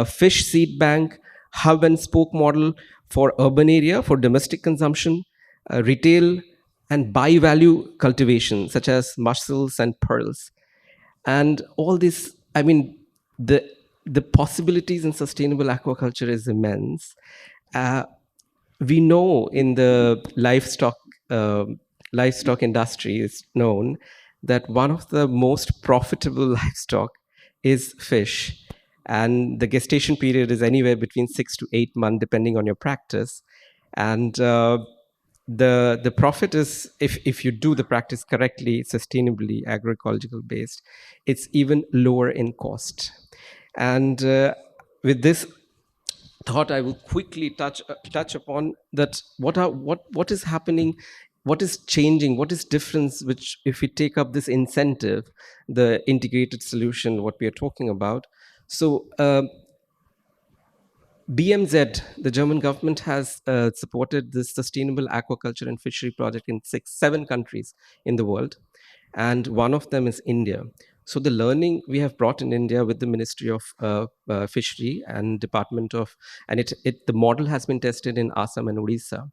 fish seed bank, hub and spoke model for urban area for domestic consumption, retail and buy value cultivation such as mussels and pearls. And all this, I mean, the possibilities in sustainable aquaculture is immense. Uh, we know in the livestock industry, it's known that one of the most profitable livestock is fish, and the gestation period is anywhere between 6 to 8 months depending on your practice. And the profit is, if you do the practice correctly, sustainably, agroecological based, it's even lower in cost. And with this thought, I will quickly touch upon that. What is happening, what is changing, what is difference, which if we take up this incentive, the integrated solution, what we are talking about. So BMZ, the German government, has supported this sustainable aquaculture and fishery project in 7 countries in the world, and one of them is India. So the learning we have brought in India with the Ministry of Fishery and Department of, and the model has been tested in Assam and Odisha.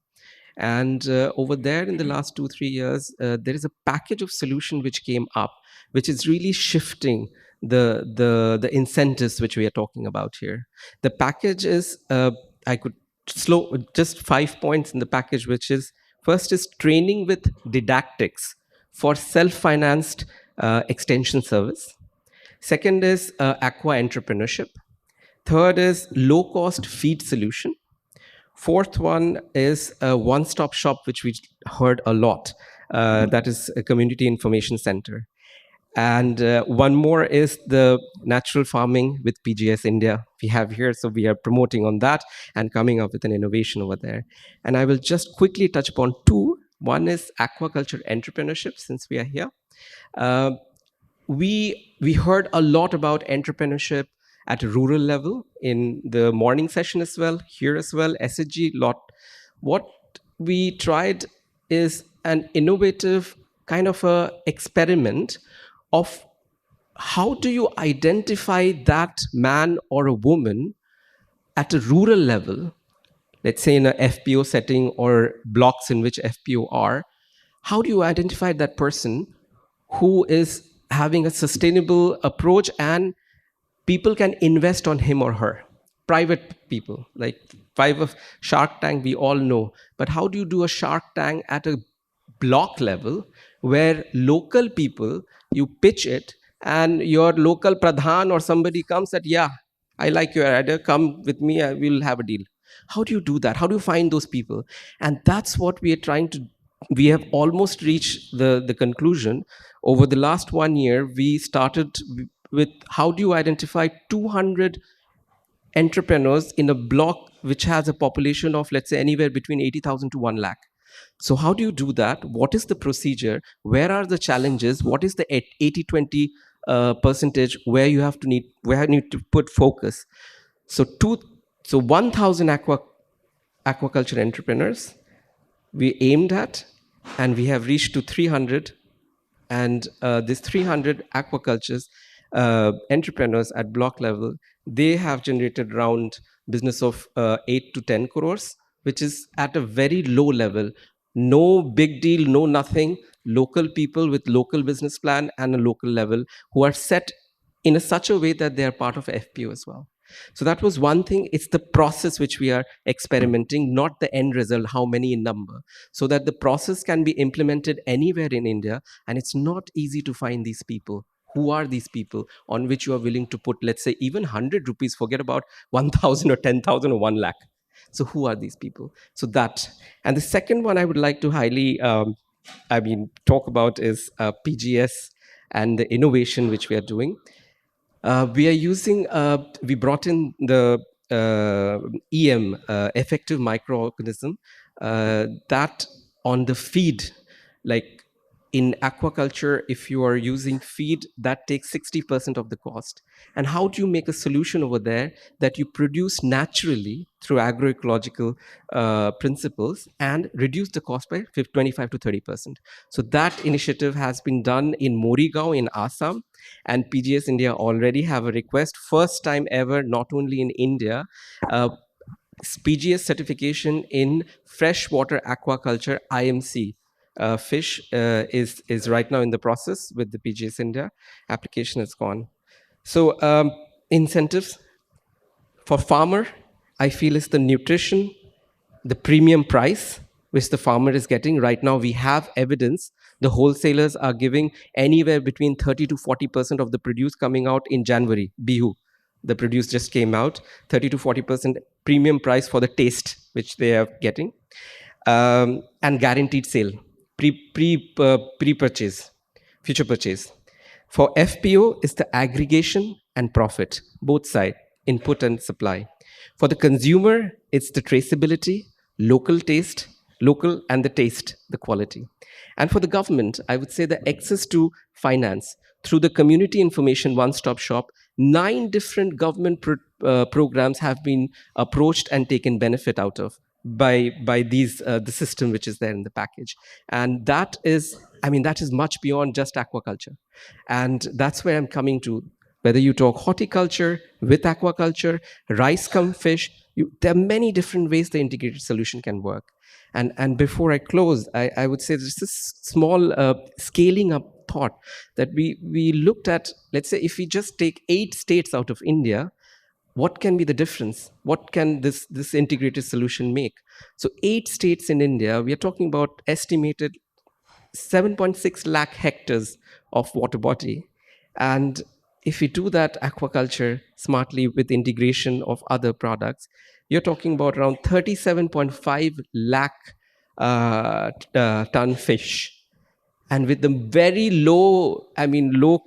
And over there in the last 2-3 years, there is a package of solution which came up, which is really shifting the incentives which we are talking about here. The package is, I could slow just 5 points in the package, which is: first is training with didactics for self-financed extension service. Second is aqua entrepreneurship. Third is low-cost feed solution. Fourth one is a one-stop shop, which we heard a lot. That is a community information center. And one more is the natural farming with PGS India we have here. So we are promoting on that and coming up with an innovation over there. And I will just quickly touch upon 2. One is aquaculture entrepreneurship, since we are here. Uh, we heard a lot about entrepreneurship at a rural level in the morning session as well, here as well, SHG lot. What we tried is an innovative kind of a experiment of how do you identify that man or a woman at a rural level, let's say in a FPO setting or blocks in which FPO are. How do you identify that person who is having a sustainable approach and people can invest on him or her? Private people, like five of Shark Tank, we all know. But how do you do a Shark Tank at a block level where local people, you pitch it and your local pradhan or somebody comes that, yeah, I like your idea, come with me, I will have a deal. How do you do that? How do you find those people? And that's what we are trying to, we have almost reached the conclusion. Over the last 1 year, we started with how do you identify 200 entrepreneurs in a block which has a population of, let's say, anywhere between 80,000 to 1 lakh. So how do you do that? What is the procedure? Where are the challenges? What is the 80-20 percentage where you have to where you need to put focus? So 1,000 aquaculture entrepreneurs we aimed at, and we have reached to 300. And these 300 aquacultures entrepreneurs at block level, they have generated around business of 8 to 10 crores, which is at a very low level. No big deal, no nothing. Local people with local business plan and a local level who are set in such a way that they are part of FPO as well. So that was one thing. It's the process which we are experimenting, not the end result, how many in number, so that the process can be implemented anywhere in India. And it's not easy to find these people. Who are these people on which you are willing to put, let's say, even 100 rupees, forget about 1,000 or 10,000 or 1 lakh. So who are these people? So that, and the second one I would like to highly, talk about is PGS and the innovation which we are doing. We are using, we brought in the EM, effective microorganism, that on the feed, like in aquaculture, if you are using feed, that takes 60% of the cost. And how do you make a solution over there that you produce naturally through agroecological principles and reduce the cost by 25 to 30%? So that initiative has been done in Morigaon in Assam, and PGS India already have a request, first time ever, not only in India, uh, PGS certification in freshwater aquaculture IMC. Fish is right now in the process with the PGS India. Application is gone. So incentives for farmer, I feel, is the nutrition, the premium price which the farmer is getting. Right now we have evidence the wholesalers are giving anywhere between 30 to 40% of the produce coming out in January. Bihu, the produce just came out, 30 to 40% premium price for the taste which they are getting, and guaranteed sale, pre purchase, future purchase. For FPO, is the aggregation and profit, both side, input and supply. For the consumer, it's the traceability, local taste, local and the taste, the quality. And for the government, I would say the access to finance through the community information one-stop shop. 9 different government programs have been approached and taken benefit out of by these the system which is there in the package. And that is, that is much beyond just aquaculture. And that's where I'm coming to. Whether you talk horticulture with aquaculture, rice come fish, there are many different ways the integrated solution can work. And before I close, I would say there's this small scaling up thought that we looked at. Let's say if we just take 8 states out of India, what can be the difference? What can this integrated solution make? So 8 states in India, we are talking about estimated 7.6 lakh hectares of water body. And if we do that aquaculture smartly with integration of other products, you're talking about around 37.5 lakh ton fish. And with the very low, low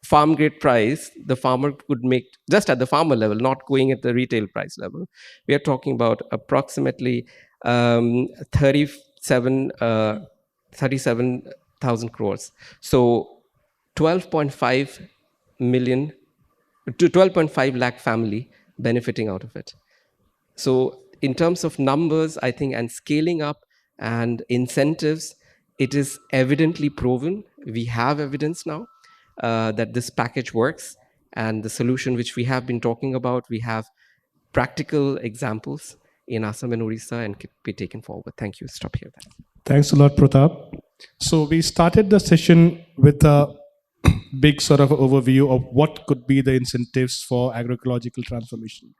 farm grade price, the farmer could make, just at the farmer level, not going at the retail price level, we are talking about approximately 37,000 crores. So 12.5 million to 12.5 lakh family benefiting out of it. So in terms of numbers, I think, and scaling up and incentives, it is evidently proven. We have evidence now that this package works, and the solution which we have been talking about, we have practical examples in Assam and Orissa and can be taken forward. Thank you. Stop here. Thanks a lot, Pratap. So we started the session with a big sort of overview of what could be the incentives for agroecological transformation.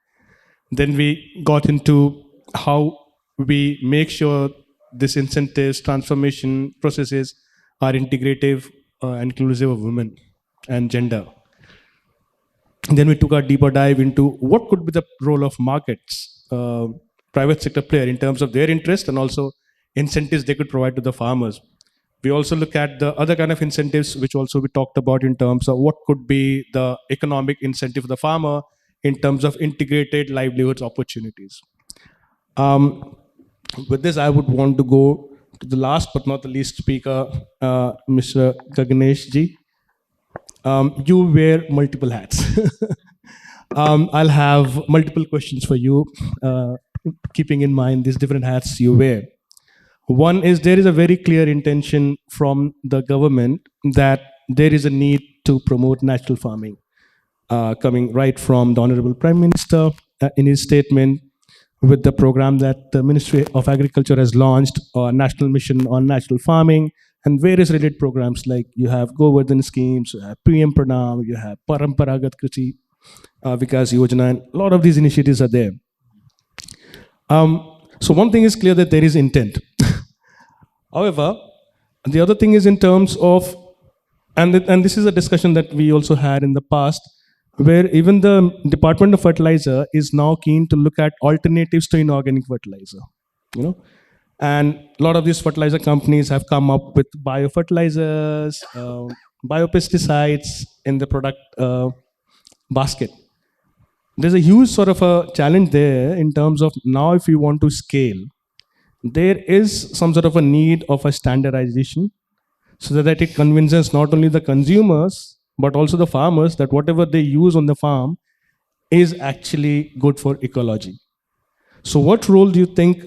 Then we got into how we make sure this incentives transformation processes are integrative, inclusive of women and gender. And then we took a deeper dive into what could be the role of markets, private sector player, in terms of their interest and also incentives they could provide to the farmers. We also look at the other kind of incentives, which also we talked about in terms of what could be the economic incentive for the farmer in terms of integrated livelihoods opportunities. With this, I would want to go to the last but not the least speaker, Mr. Gagnesh ji. You wear multiple hats. I'll have multiple questions for you, keeping in mind these different hats you wear. One is there is a very clear intention from the government that there is a need to promote natural farming, coming right from the Honorable Prime Minister in his statement with the program that the Ministry of Agriculture has launched, a national mission on natural farming, and various related programs like you have Govardhan schemes, you have PM Pranam, you have Paramparagat Krishi. Vikas Yojana, and a lot of these initiatives are there. So one thing is clear that there is intent. However, the other thing is in terms of, and this is a discussion that we also had in the past, where even the Department of Fertilizer is now keen to look at alternatives to inorganic fertilizer. You know, and a lot of these fertilizer companies have come up with biofertilizers, biopesticides in the product basket. There's a huge sort of a challenge there in terms of now if you want to scale, there is some sort of a need of a standardization so that it convinces not only the consumers but also the farmers that whatever they use on the farm is actually good for ecology. So what role do you think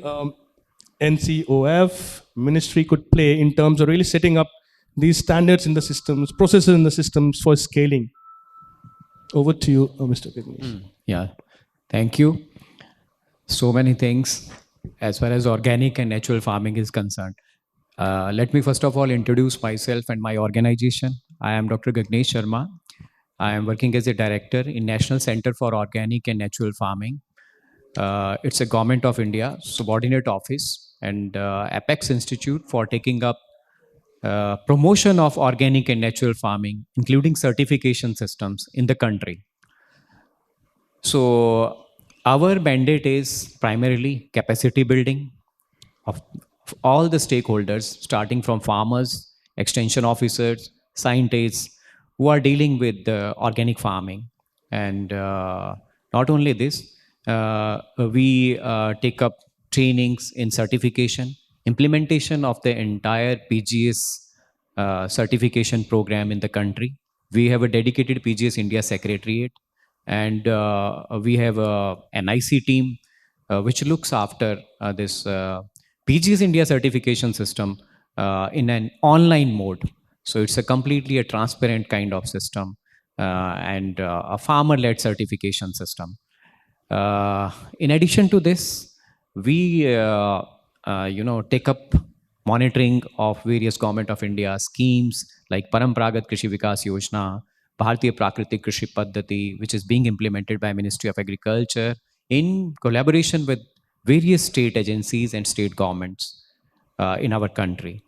NCOF ministry could play in terms of really setting up these standards in the systems, processes in the systems for scaling? Over to you, Mr. Vignesh. Yeah, thank you. So many things as far as organic and natural farming is concerned. Let me first of all introduce myself and my organization. I am Dr. Gagnesh Sharma. I am working as a director in National Center for Organic and Natural Farming. It's a Government of India subordinate office and Apex Institute for taking up promotion of organic and natural farming, including certification systems in the country. So our mandate is primarily capacity building of all the stakeholders, starting from farmers, extension officers, scientists who are dealing with organic farming. And not only this, we take up trainings in certification, implementation of the entire PGS certification program in the country. We have a dedicated PGS India Secretariat, and we have a NIC team which looks after this PGS India certification system in an online mode. So it's a completely a transparent kind of system and a farmer-led certification system. In addition to this, we take up monitoring of various Government of India schemes like Parampragat Krishi Vikas Yojana, Bharatiya Prakritik Krishi Paddhati, which is being implemented by Ministry of Agriculture in collaboration with various state agencies and state governments in our country.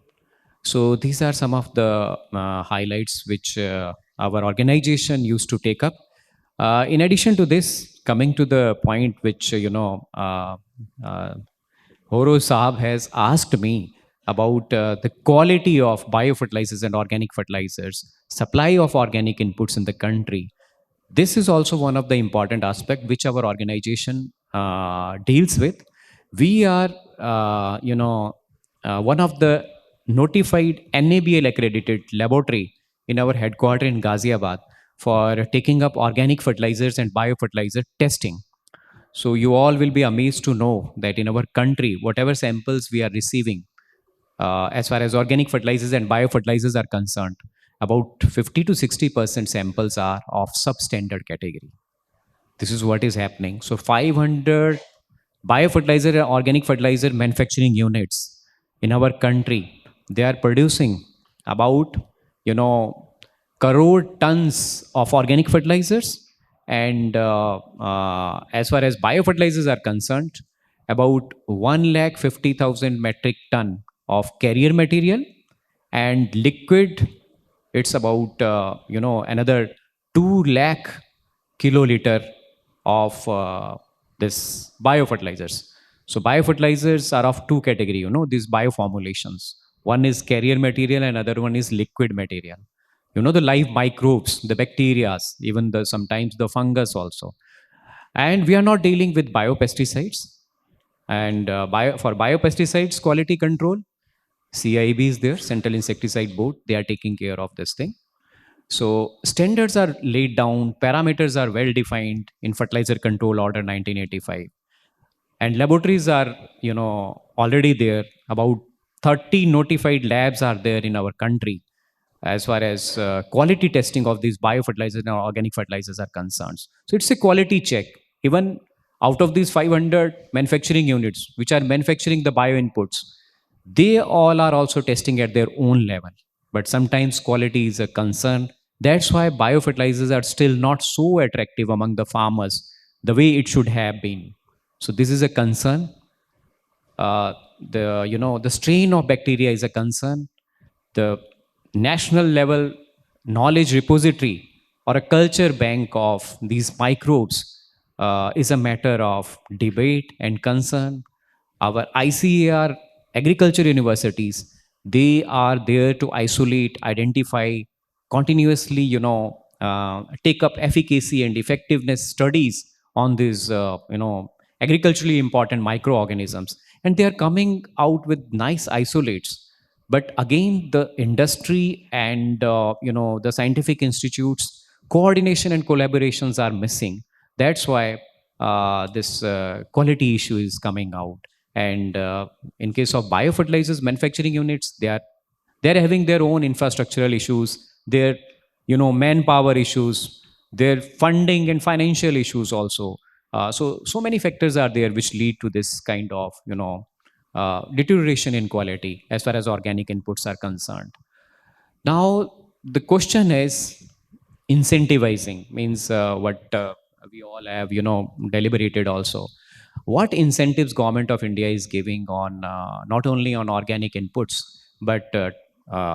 So these are some of the highlights which our organization used to take up. In addition to this, coming to the point which, Horo Saab has asked me about the quality of biofertilizers and organic fertilizers, supply of organic inputs in the country. This is also one of the important aspects which our organization deals with. We are, one of the notified NABL accredited laboratory in our headquarters in Ghaziabad for taking up organic fertilizers and biofertilizer testing. So you all will be amazed to know that in our country, whatever samples we are receiving, as far as organic fertilizers and biofertilizers are concerned, about 50 to 60% samples are of substandard category. This is what is happening. So 500 biofertilizer and organic fertilizer manufacturing units in our country, they are producing about, crore tons of organic fertilizers. And as far as biofertilizers are concerned, about 150,000 metric ton of carrier material, and liquid, it's about, another 2 lakh kiloliter of this biofertilizers. So biofertilizers are of two category, these bioformulations. One is carrier material and other one is liquid material. The live microbes, the bacteria, even sometimes the fungus also. And we are not dealing with biopesticides. And for biopesticides quality control, CIB is there, Central Insecticide Board, they are taking care of this thing. So standards are laid down, parameters are well defined in Fertilizer Control Order 1985. And laboratories are, already there. About 30 notified labs are there in our country as far as quality testing of these biofertilizers and organic fertilizers are concerned. So it's a quality check. Even out of these 500 manufacturing units, which are manufacturing the bio inputs, they all are also testing at their own level. But sometimes quality is a concern That's why biofertilizers are still not so attractive among the farmers the way it should have been. So this is a concern. The strain of bacteria is a concern. The national level knowledge repository or a culture bank of these microbes is a matter of debate and concern. Our ICAR agriculture universities, they are there to isolate, identify, continuously, take up efficacy and effectiveness studies on these, agriculturally important microorganisms, and they are coming out with nice isolates. But again, the industry and the scientific institutes coordination and collaborations are missing. That's why this quality issue is coming out. And in case of biofertilizers manufacturing units, they're having their own infrastructural issues, their manpower issues, their funding and financial issues also. So many factors are there which lead to this kind of deterioration in quality as far as organic inputs are concerned. Now, the question is incentivizing means what we all have, deliberated also. What incentives government of India is giving on not only on organic inputs, but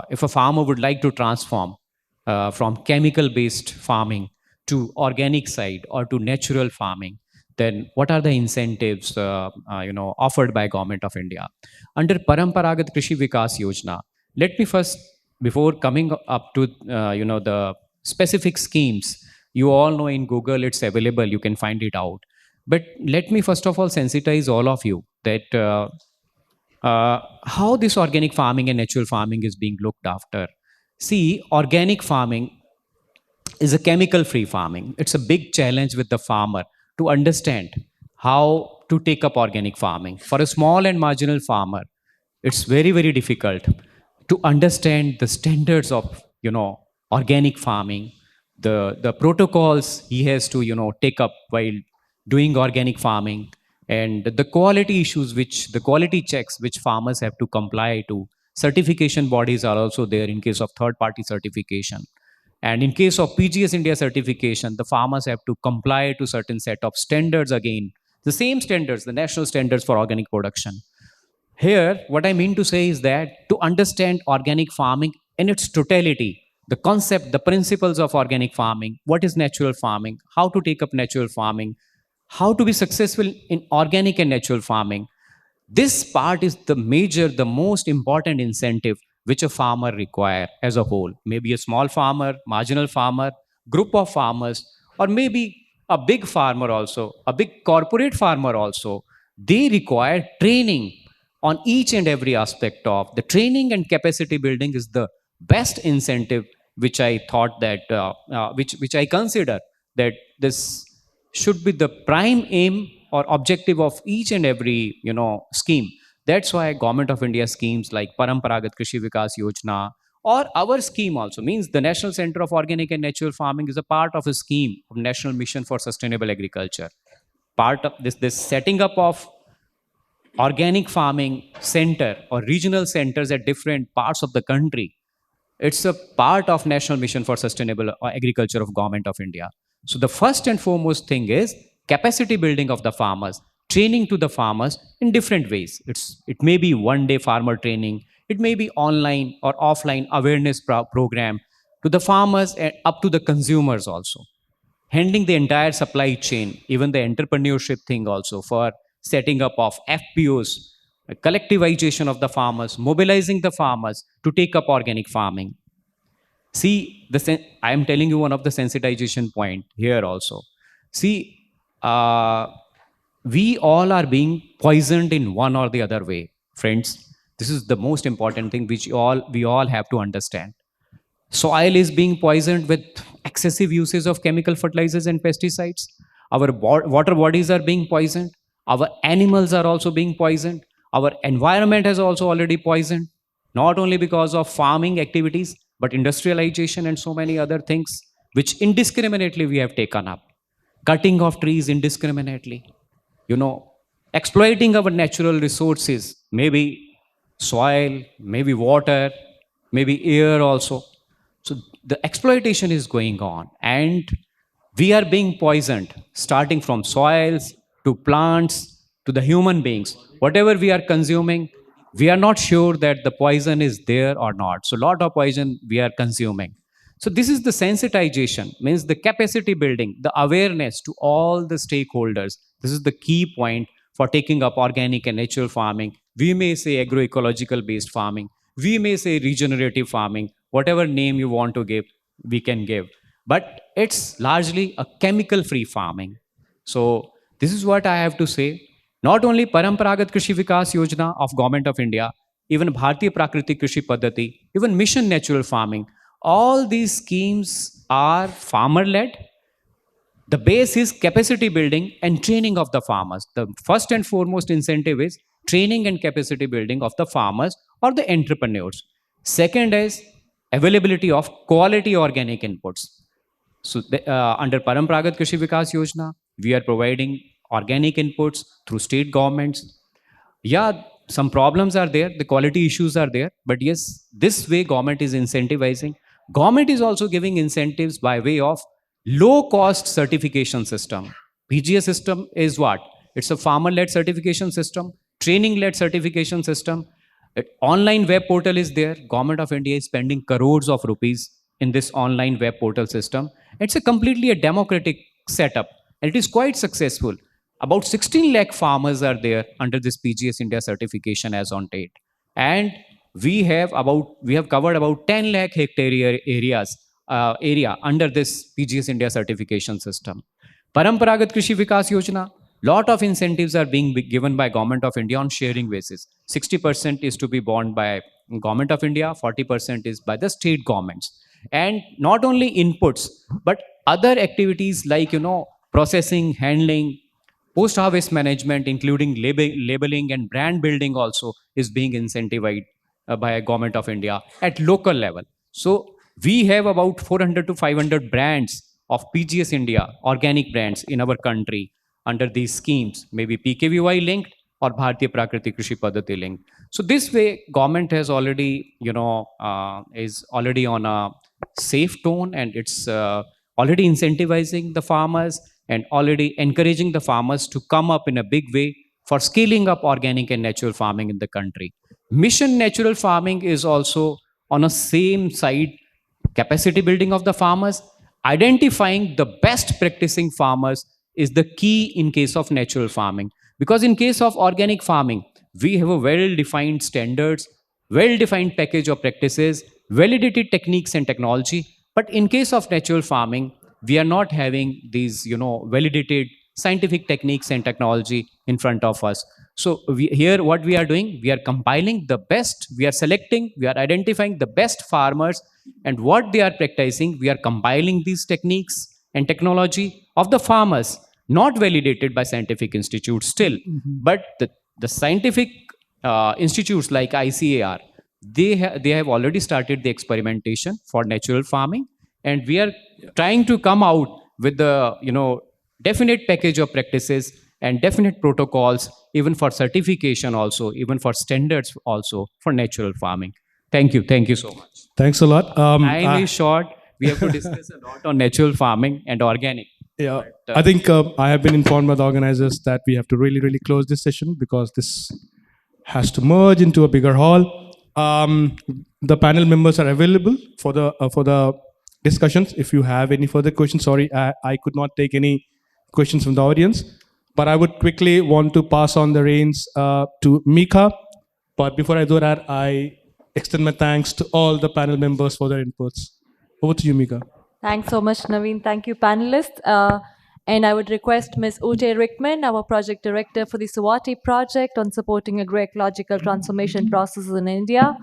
if a farmer would like to transform from chemical-based farming to organic side or to natural farming, then what are the incentives offered by government of India under Paramparagat Krishi Vikas Yojana? Let me first, before coming up to the specific schemes, you all know in Google it's available, you can find it out. But let me first of all sensitize all of you that how this organic farming and natural farming is being looked after. See, organic farming is a chemical free farming. It's a big challenge with the farmer to understand how to take up organic farming. For a small and marginal farmer, it's very, very difficult to understand the standards of organic farming, the protocols he has to take up while doing organic farming, and the quality issues, which the quality checks which farmers have to comply to. Certification bodies are also there in case of third party certification, and in case of PGS India certification, the farmers have to comply to certain set of standards again, the same standards, the national standards for organic production. Here, what I mean to say is that to understand organic farming in its totality, the concept, the principles of organic farming, what is natural farming, how to take up natural farming, how to be successful in organic and natural farming, this part is the major, the most important incentive which a farmer require as a whole. Maybe a small farmer, marginal farmer, group of farmers, or maybe a big farmer also, a big corporate farmer also. They require training on each and every aspect of the training, and capacity building is the best incentive which I thought that which I consider that this should be the prime aim or objective of each and every scheme. That's why government of India schemes like Paramparagat Krishi Vikas Yojana or our scheme also, means the National Center of Organic and Natural Farming is a part of a scheme of National Mission for Sustainable Agriculture. Part of this setting up of organic farming center or regional centers at different parts of the country, it's a part of National Mission for Sustainable Agriculture of Government of India. So the first and foremost thing is capacity building of the farmers, training to the farmers in different ways. It may be one day farmer training, it may be online or offline awareness program to the farmers and up to the consumers also, handling the entire supply chain, even the entrepreneurship thing also, for setting up of FPOs, collectivization of the farmers, mobilizing the farmers to take up organic farming. See, I am telling you one of the sensitization point here also. See, we all are being poisoned in one or the other way, friends. This is the most important thing which we all have to understand. Soil is being poisoned with excessive uses of chemical fertilizers and pesticides. Our water bodies are being poisoned. Our animals are also being poisoned. Our environment has also already poisoned, not only because of farming activities, but industrialization and so many other things which indiscriminately we have taken up. Cutting of trees indiscriminately, exploiting our natural resources, maybe soil, maybe water, maybe air also. So the exploitation is going on, and we are being poisoned, starting from soils to plants to the human beings. Whatever we are consuming, we are not sure that the poison is there or not. So, lot of poison we are consuming. So, this is the sensitization, means the capacity building, the awareness to all the stakeholders. This is the key point for taking up organic and natural farming. We may say agroecological based farming, we may say regenerative farming, whatever name you want to give, we can give. But it's largely a chemical free farming. So this is what I have to say. Not only Paramparagat Krishi Vikas Yojana of Government of India, even Bharatiya Prakritik Krishi Paddhati, even Mission Natural Farming, all these schemes are farmer led. The base is capacity building and training of the farmers. The first and foremost incentive is training and capacity building of the farmers or the entrepreneurs. Second is availability of quality organic inputs. So, under Parampragat Krishi Vikas Yojana, we are providing organic inputs through state governments. Yeah, some problems are there, the quality issues are there, but yes, this way government is incentivizing. Government is also giving incentives by way of low cost certification system. PGA system is what? It's a farmer led certification system, training led certification system. Online web portal is there. Government of India is spending crores of rupees in this online web portal system. It's a completely a democratic setup, and it is quite successful. About 16 lakh farmers are there under this PGS India certification as on date, and we have covered about 10 lakh hectare areas area under this PGS India certification system. Paramparagat Krishi Vikas Yojana, lot of incentives are being given by Government of India on sharing basis. 60% is to be borne by Government of India, 40% is by the state governments. And not only inputs, but other activities like, processing, handling, post harvest management, including labeling and brand building, also is being incentivized by Government of India at local level. So we have about 400 to 500 brands of PGS India, organic brands in our country under these schemes, maybe PKVY linked or Bharatiya Prakriti Krishi Paddhati linked. So this way, government has already, is already on a safe tone, and it's already incentivizing the farmers and already encouraging the farmers to come up in a big way for scaling up organic and natural farming in the country. Mission Natural Farming is also on a same side, capacity building of the farmers. Identifying the best practicing farmers is the key in case of natural farming, because in case of organic farming we have a well defined standards, well defined package of practices, validated techniques and technology. But in case of natural farming, we are not having these, validated scientific techniques and technology in front of us. So here what we are doing, we are compiling the best, we are selecting, we are identifying the best farmers and what they are practicing. We are compiling these techniques and technology of the farmers, not validated by scientific institutes still, but the scientific institutes like ICAR, they have already started the experimentation for natural farming, and we are trying to come out with the, definite package of practices and definite protocols, even for certification also, even for standards also for natural farming. Thank you so much. Thanks a lot. Time is short. We have to discuss a lot on natural farming and organic. Yeah, But, I think I have been informed by the organizers that we have to really, really close this session because this has to merge into a bigger hall. The panel members are available for the discussions. If you have any further questions, sorry, I could not take any questions from the audience, but I would quickly want to pass on the reins to Mika. But before I do that, I extend my thanks to all the panel members for their inputs. Over to you, Mika. Thanks so much, Naveen. Thank you, panelists. And I would request Ms. Ute Rickman, our project director for the Swati project on supporting agroecological transformation processes in India,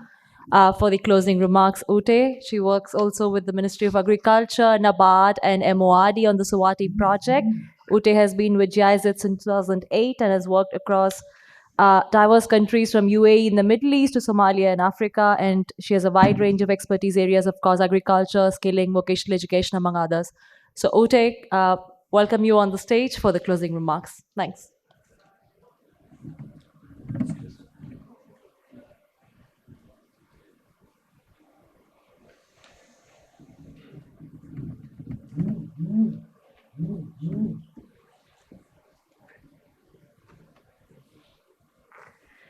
for the closing remarks. Ute, she works also with the Ministry of Agriculture, NABARD, and MORD on the Swati project. Ute has been with GIZ since 2008 and has worked across diverse countries from UAE in the Middle East to Somalia and Africa, and she has a wide range of expertise areas, of course, agriculture, skilling, vocational education, among others. So, Ute, welcome you on the stage for the closing remarks. Thanks.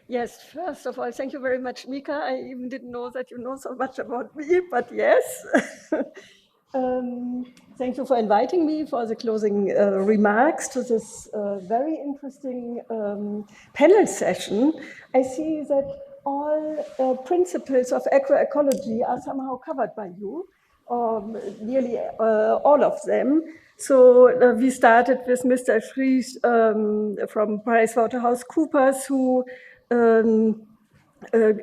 Yes, first of all, thank you very much, Mika. I even didn't know that you know so much about me, but yes. Thank you for inviting me for the closing remarks to this very interesting panel session. I see that all principles of agroecology are somehow covered by you, nearly all of them. So we started with Mr. Fries from PricewaterhouseCoopers, who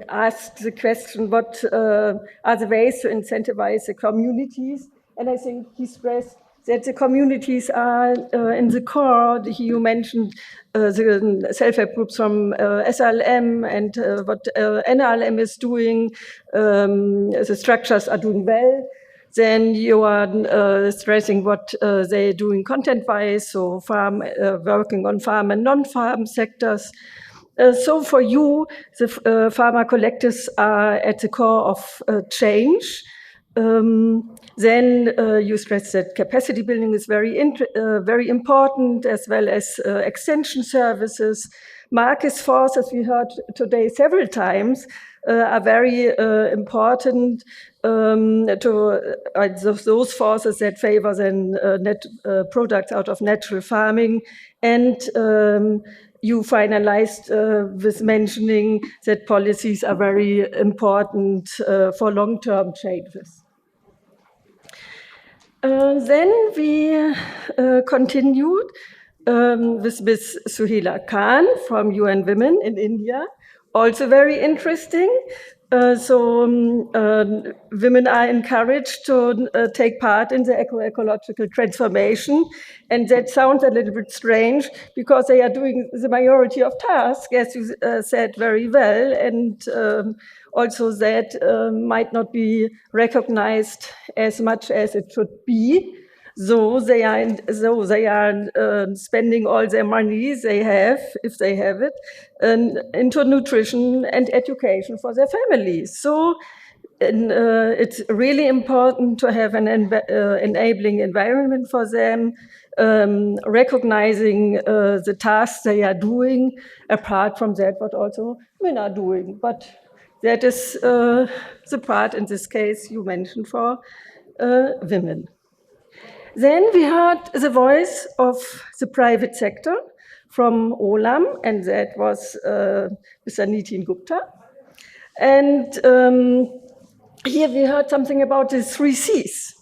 asked the question, what are the ways to incentivize the communities? And I think he stressed that the communities are in the core. You mentioned the self-help groups from SLM and what NRLM is doing. The structures are doing well. Then you are stressing what they're doing content-wise, so working on farm and non-farm sectors. So for you, the pharma collectives are at the core of change. Then you stress that capacity building is very important, as well as extension services. Market forces, we heard today several times, are very important to those forces that favor then products out of natural farming. And you finalized with mentioning that policies are very important for long-term changes. Then we continued with Ms. Suhaila Khan from UN Women in India, also very interesting. Women are encouraged to take part in the agroecological transformation, and that sounds a little bit strange because they are doing the majority of tasks, as you said very well, and also that might not be recognized as much as it should be. So they are spending all their money they have, if they have it, into nutrition and education for their families. So it's really important to have an enabling environment for them, recognizing the tasks they are doing, apart from that, what also men are doing. But that is the part in this case you mentioned for women. Then we heard the voice of the private sector from Olam, and that was Mr. Nitin Gupta. And here we heard something about the 3 Cs.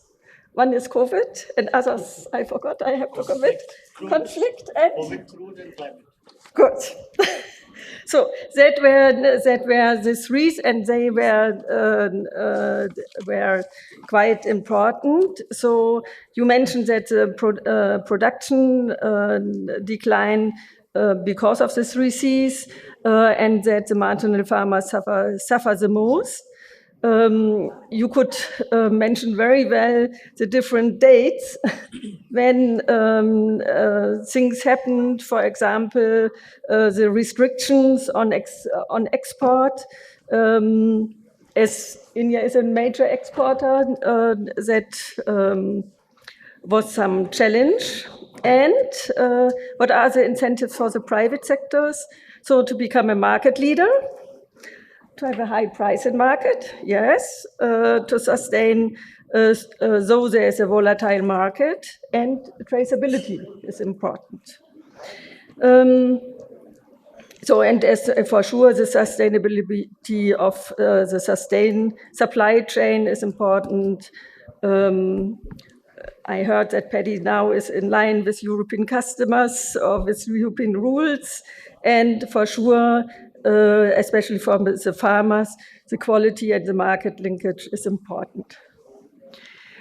One is COVID, and others, I forgot, I have to commit. Conflict and COVID, crude, and climate. Good. So that were the 3s, and they were quite important. So you mentioned that the production decline because of the 3 Cs, and that the marginal farmers suffer the most. You could mention very well the different dates when things happened. For example, the restrictions on export. As India is a major exporter, that was some challenge. And what are the incentives for the private sectors? So to become a market leader, to have a high price in market, yes, to sustain, though there is a volatile market, and traceability is important. And as for sure, the sustainability of the supply chain is important. I heard that paddy now is in line with European customers or with European rules, and for sure, especially for the farmers, the quality and the market linkage is important.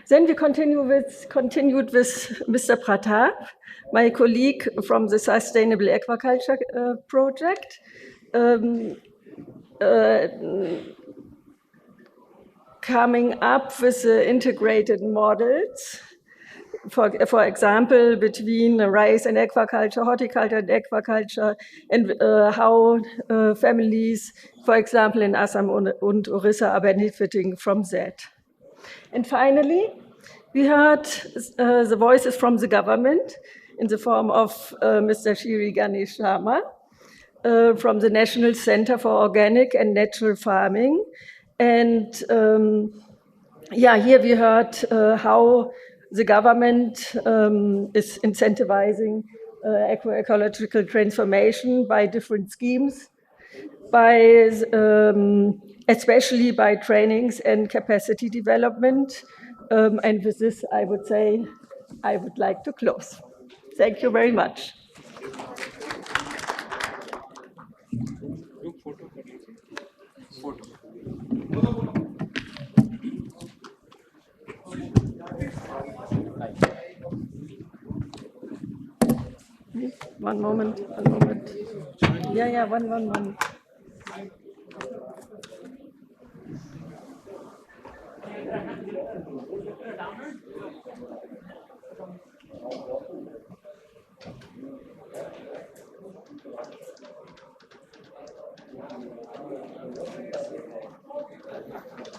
Then we continued with Mr. Pratap, my colleague from the Sustainable Aquaculture Project. Coming up with integrated models, for example, between rice and aquaculture, horticulture and aquaculture, and how families, for example, in Assam and Orissa are benefiting from that. And finally, We heard the voices from the government in the form of Mr. Shri Ganesh Sharma from the National Center for Organic and Natural Farming. And here we heard how the government is incentivizing agroecological transformation by different schemes, by especially by trainings and capacity development. And with this, I would say I would like to close. Thank you very much. One moment, one moment. Yeah, one.